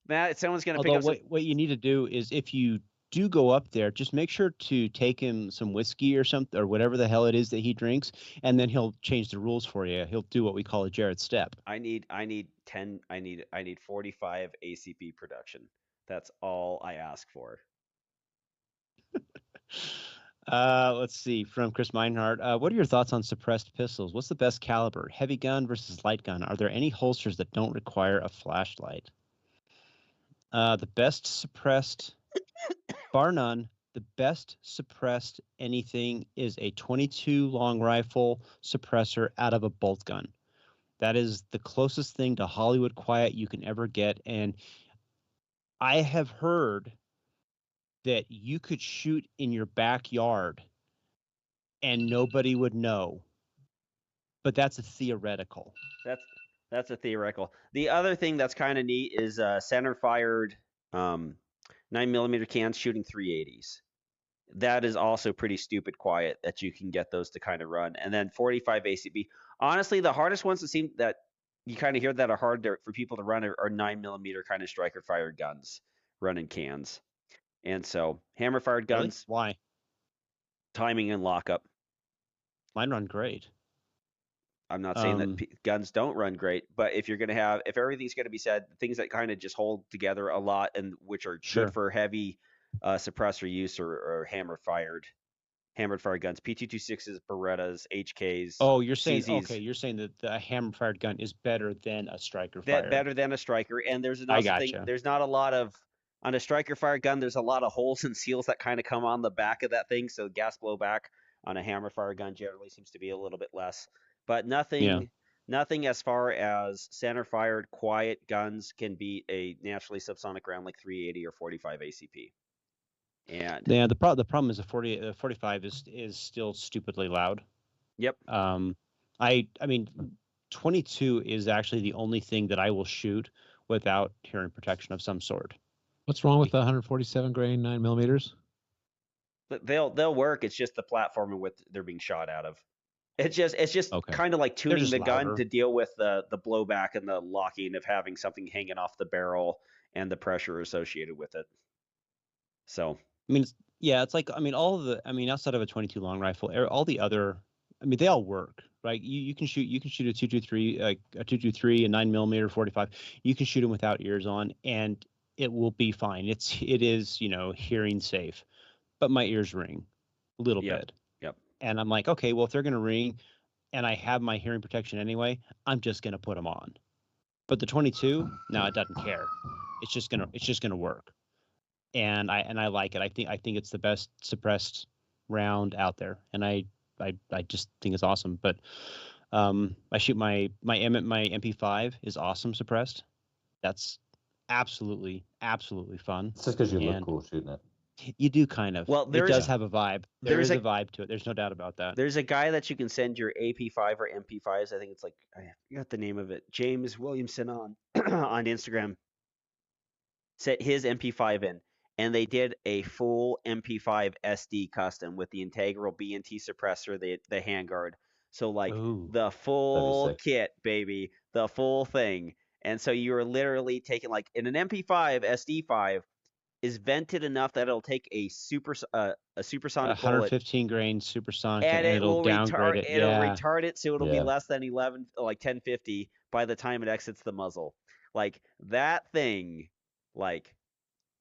Matt, someone's going to pick up what you need to do is, if you do go up there, just make sure to take him some whiskey or something, or whatever the hell it is that he drinks, and then he'll change the rules for you. He'll do what we call a Jared step. I need 45 ACP production. That's all I ask for. Let's see, from Chris Meinhardt. What are your thoughts on suppressed pistols? What's the best caliber? Heavy gun versus light gun? Are there any holsters that don't require a flashlight? The best suppressed, bar none, the best suppressed anything is a 22 long rifle suppressor out of a bolt gun. That is the closest thing to Hollywood quiet you can ever get. And I have heard that you could shoot in your backyard and nobody would know. But that's a theoretical. That's a theoretical. The other thing that's kind of neat is center fired 9mm cans shooting 380s. That is also pretty stupid quiet that you can get those to kind of run. And then 45 ACB. Honestly, the hardest ones that seem that you kind of hear that are hard for people to run are 9mm kind of striker fired guns running cans. And so hammer fired guns. Really? Why? Timing and lockup. Mine run great. I'm not saying that guns don't run great, but if you're going to have, if everything's going to be said, things that kind of just hold together a lot and which are good for heavy suppressor use or hammered fired guns, P226s, Berettas, HKs. Oh, you're saying CZs. Okay. You're saying that the hammer fired gun is better than a striker fire. Better than a striker, and there's another thing. There's not a lot of on a striker fire gun. There's a lot of holes and seals that kind of come on the back of that thing, so gas blowback on a hammer fire gun generally seems to be a little bit less. But nothing as far as center fired quiet guns can beat a naturally subsonic round like 380 or 45 ACP. And yeah, the problem is the 45 is still stupidly loud. Yep. I mean, 22 is actually the only thing that I will shoot without hearing protection of some sort. What's wrong with the 147 grain 9mm? They'll work. It's just the platform in which they're being shot out of. It's just kind of like tuning the gun to deal with the blowback and the locking of having something hanging off the barrel and the pressure associated with it. So I mean, it's like outside of a 22 long rifle, all the other, they all work, right? You can shoot a 223, a 223, a 9mm 45. You can shoot them without ears on, and it will be fine. It is hearing safe, but my ears ring a little bit. And I'm like, okay, well, if they're going to ring and I have my hearing protection anyway, I'm just going to put them on. But the 22, no, it doesn't care. It's just going to work. And I like it. I think it's the best suppressed round out there. And I just think it's awesome. But I shoot my MP5 is awesome suppressed. That's absolutely fun. It's just because you look cool shooting it. You do kind of. Well, it does have a vibe. There's a vibe to it. There's no doubt about that. There's a guy that you can send your AP5 or MP5s. I think it's like, I forgot the name of it. James Williamson on on Instagram set his MP5 in, and they did a full MP5 SD custom with the integral B&T suppressor, the handguard. So like the full kit, baby, the full thing. And so you're literally taking like in an MP5 SD5. Is vented enough that it'll take a supersonic 115 grain supersonic, and it'll downgrade it. It'll retard it so it'll be less than 1050 by the time it exits the muzzle. Like that thing, like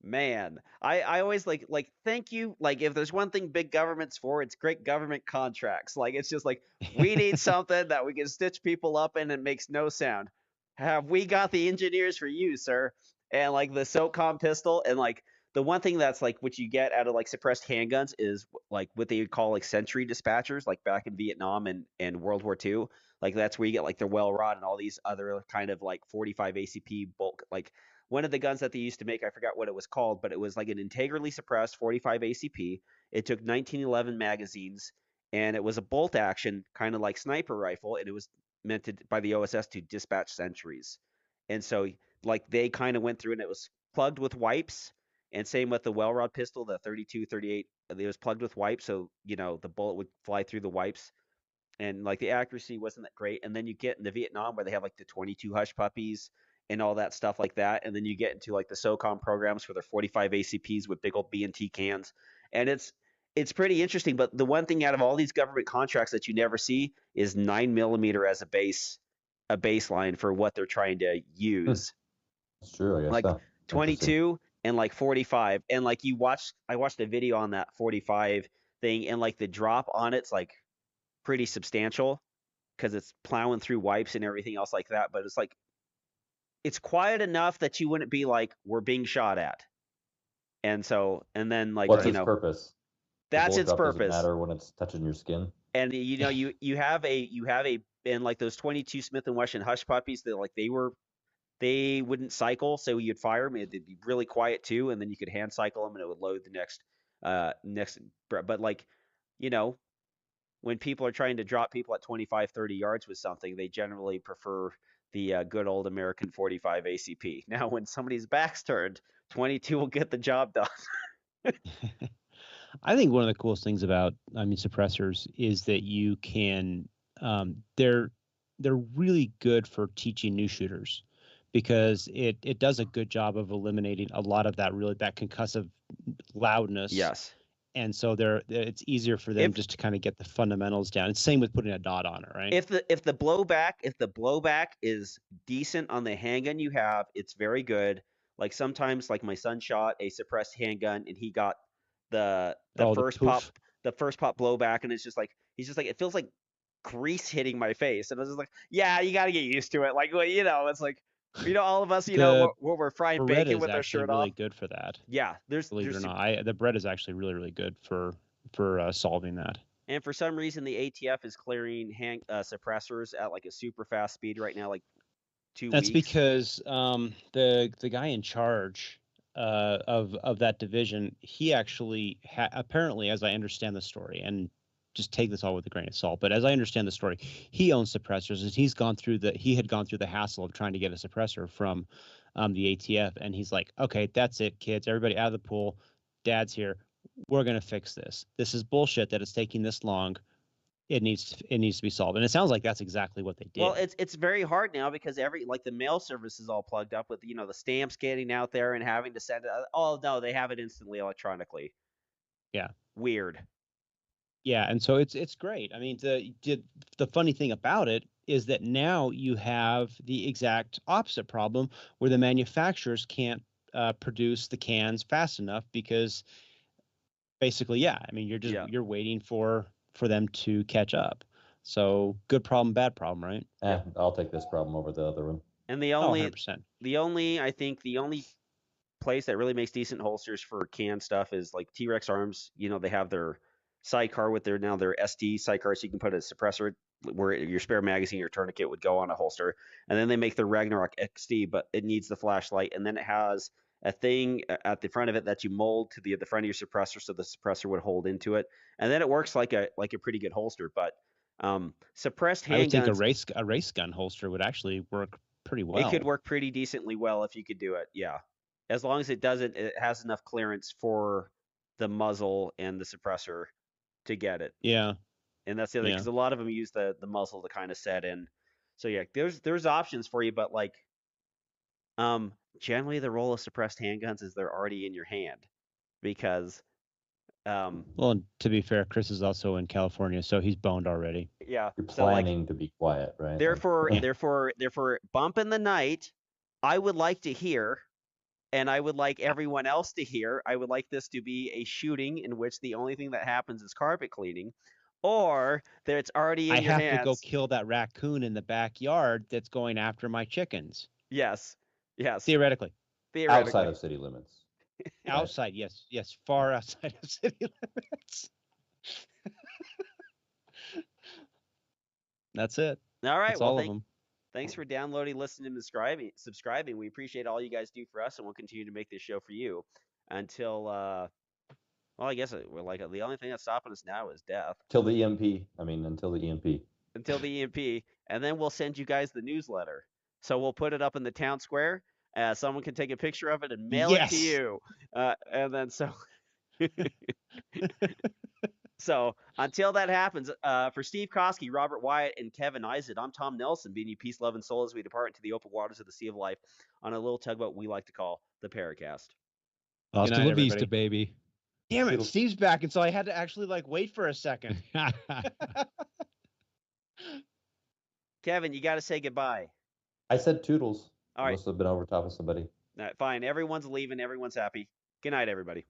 man, I always like thank you. Like if there's one thing big government's for, it's great government contracts. Like it's just like we need something that we can stitch people up in and makes no sound. Have we got the engineers for you, sir? And like the SOCOM pistol, and like the one thing that's like what you get out of like suppressed handguns is like what they would call like sentry dispatchers, like back in Vietnam and World War II. Like that's where you get like the well rod and all these other kind of like 45 ACP bulk. Like one of the guns that they used to make, I forgot what it was called, but it was like an integrally suppressed 45 ACP. It took 1911 magazines, and it was a bolt action kind of like sniper rifle, and it was meant to by the OSS to dispatch sentries. And so like they kind of went through and it was plugged with wipes, and same with the well rod pistol, the 32, 38, it was plugged with wipes. So, the bullet would fly through the wipes, and like the accuracy wasn't that great. And then you get into Vietnam where they have like the 22 hush puppies and all that stuff like that. And then you get into like the SOCOM programs for their 45 ACPs with big old B&T cans. And it's pretty interesting. But the one thing out of all these government contracts that you never see is 9mm as a baseline for what they're trying to use. It's true, I guess. Like 22 and like 45, and like I watched a video on that 45 thing, and like the drop on it's like pretty substantial because it's plowing through wipes and everything else like that. But it's like it's quiet enough that you wouldn't be like, we're being shot at. And then like, What's you its know, purpose? The that's bullet its drop doesn't purpose. matter when it's touching your skin. And you know, you have a and like those 22 Smith and Wesson hush puppies that like they wouldn't cycle, so you'd fire them. They'd be really quiet too, and then you could hand cycle them, and it would load the next. But like, you know, when people are trying to drop people at 25, 30 yards with something, they generally prefer the good old American 45 ACP. Now, when somebody's back's turned, 22 will get the job done. I think one of the coolest things about, suppressors is that you can, they're really good for teaching new shooters because it does a good job of eliminating a lot of that concussive loudness. Yes. And so it's easier for them just to kind of get the fundamentals down. It's same with putting a dot on it, right? If the blowback is decent on the handgun you have, it's very good. Like sometimes, like my son shot a suppressed handgun and he got the first pop blowback, and it's just like he's just like, it feels like grease hitting my face, and I was just like, yeah, you got to get used to it. Like, well, you know, it's like, you know, all of us, you know, we're frying bacon with our shirt off. Really good for that. Yeah, believe it or not, the bread is actually really, really good for solving that. And for some reason, the ATF is clearing suppressors at like a super fast speed right now, like 2 weeks. That's because the guy in charge of that division, he actually apparently, as I understand the story, and just take this all with a grain of salt, but as I understand the story, he owns suppressors, and he had gone through the hassle of trying to get a suppressor from the ATF, and he's like, okay, that's it, kids, everybody out of the pool, Dad's here, we're gonna fix this. This is bullshit that it's taking this long. It needs to be solved, and it sounds like that's exactly what they did. Well, it's very hard now because the mail service is all plugged up with, you know, the stamps getting out there and having to send it. Oh no, they have it instantly electronically. Yeah. Weird. Yeah, and so it's great. I mean, the funny thing about it is that now you have the exact opposite problem where the manufacturers can't produce the cans fast enough because basically, yeah, I mean, you're waiting for them to catch up. So good problem, bad problem, right? Yeah, I'll take this problem over the other one. And the only place that really makes decent holsters for can stuff is like T-Rex Arms. You know, they have their sidecar with their SD sidecar, so you can put a suppressor where your spare magazine or tourniquet would go on a holster. And then they make the Ragnarok XD, but it needs the flashlight, and then it has a thing at the front of it that you mold to the front of your suppressor, so the suppressor would hold into it, and then it works like a pretty good holster. But suppressed handguns, I would think a race gun holster would actually work pretty well. It could work pretty decently well if you could do it, yeah, as long as it has enough clearance for the muzzle and the suppressor to get it. Yeah. And that's the other thing, because a lot of them use the muzzle to kind of set in. So yeah, there's options for you, but like generally the role of suppressed handguns is they're already in your hand, because well, to be fair, Chris is also in California, so he's boned already. Yeah. You're planning to be quiet, right? Therefore bump in the night, I would like to hear, and I would like everyone else to hear, I would like this to be a shooting in which the only thing that happens is carpet cleaning, or that it's already in your hands. I have to go kill that raccoon in the backyard that's going after my chickens. Yes. Theoretically. Outside of city limits. Outside, yes, far outside of city limits. That's it. All right. That's all of them. Thanks for downloading, listening, and subscribing. We appreciate all you guys do for us, and we'll continue to make this show for you until, well, I guess we're like the only thing that's stopping us now is death. Until the EMP. Until the EMP, and then we'll send you guys the newsletter. So we'll put it up in the town square. Someone can take a picture of it and mail it to you. And then so until that happens, for Steve Koski, Robert Wyatt, and Kevin Isaac, I'm Tom Nelson, bidding you peace, love, and soul as we depart into the open waters of the Sea of Life on a little tugboat we like to call the PARAcast. Hasta la vista, baby. Damn it, Steve's back, and so I had to actually wait for a second. Kevin, you got to say goodbye. I said toodles. All right. Must have been over top of somebody. Fine. Everyone's leaving. Everyone's happy. Good night, everybody.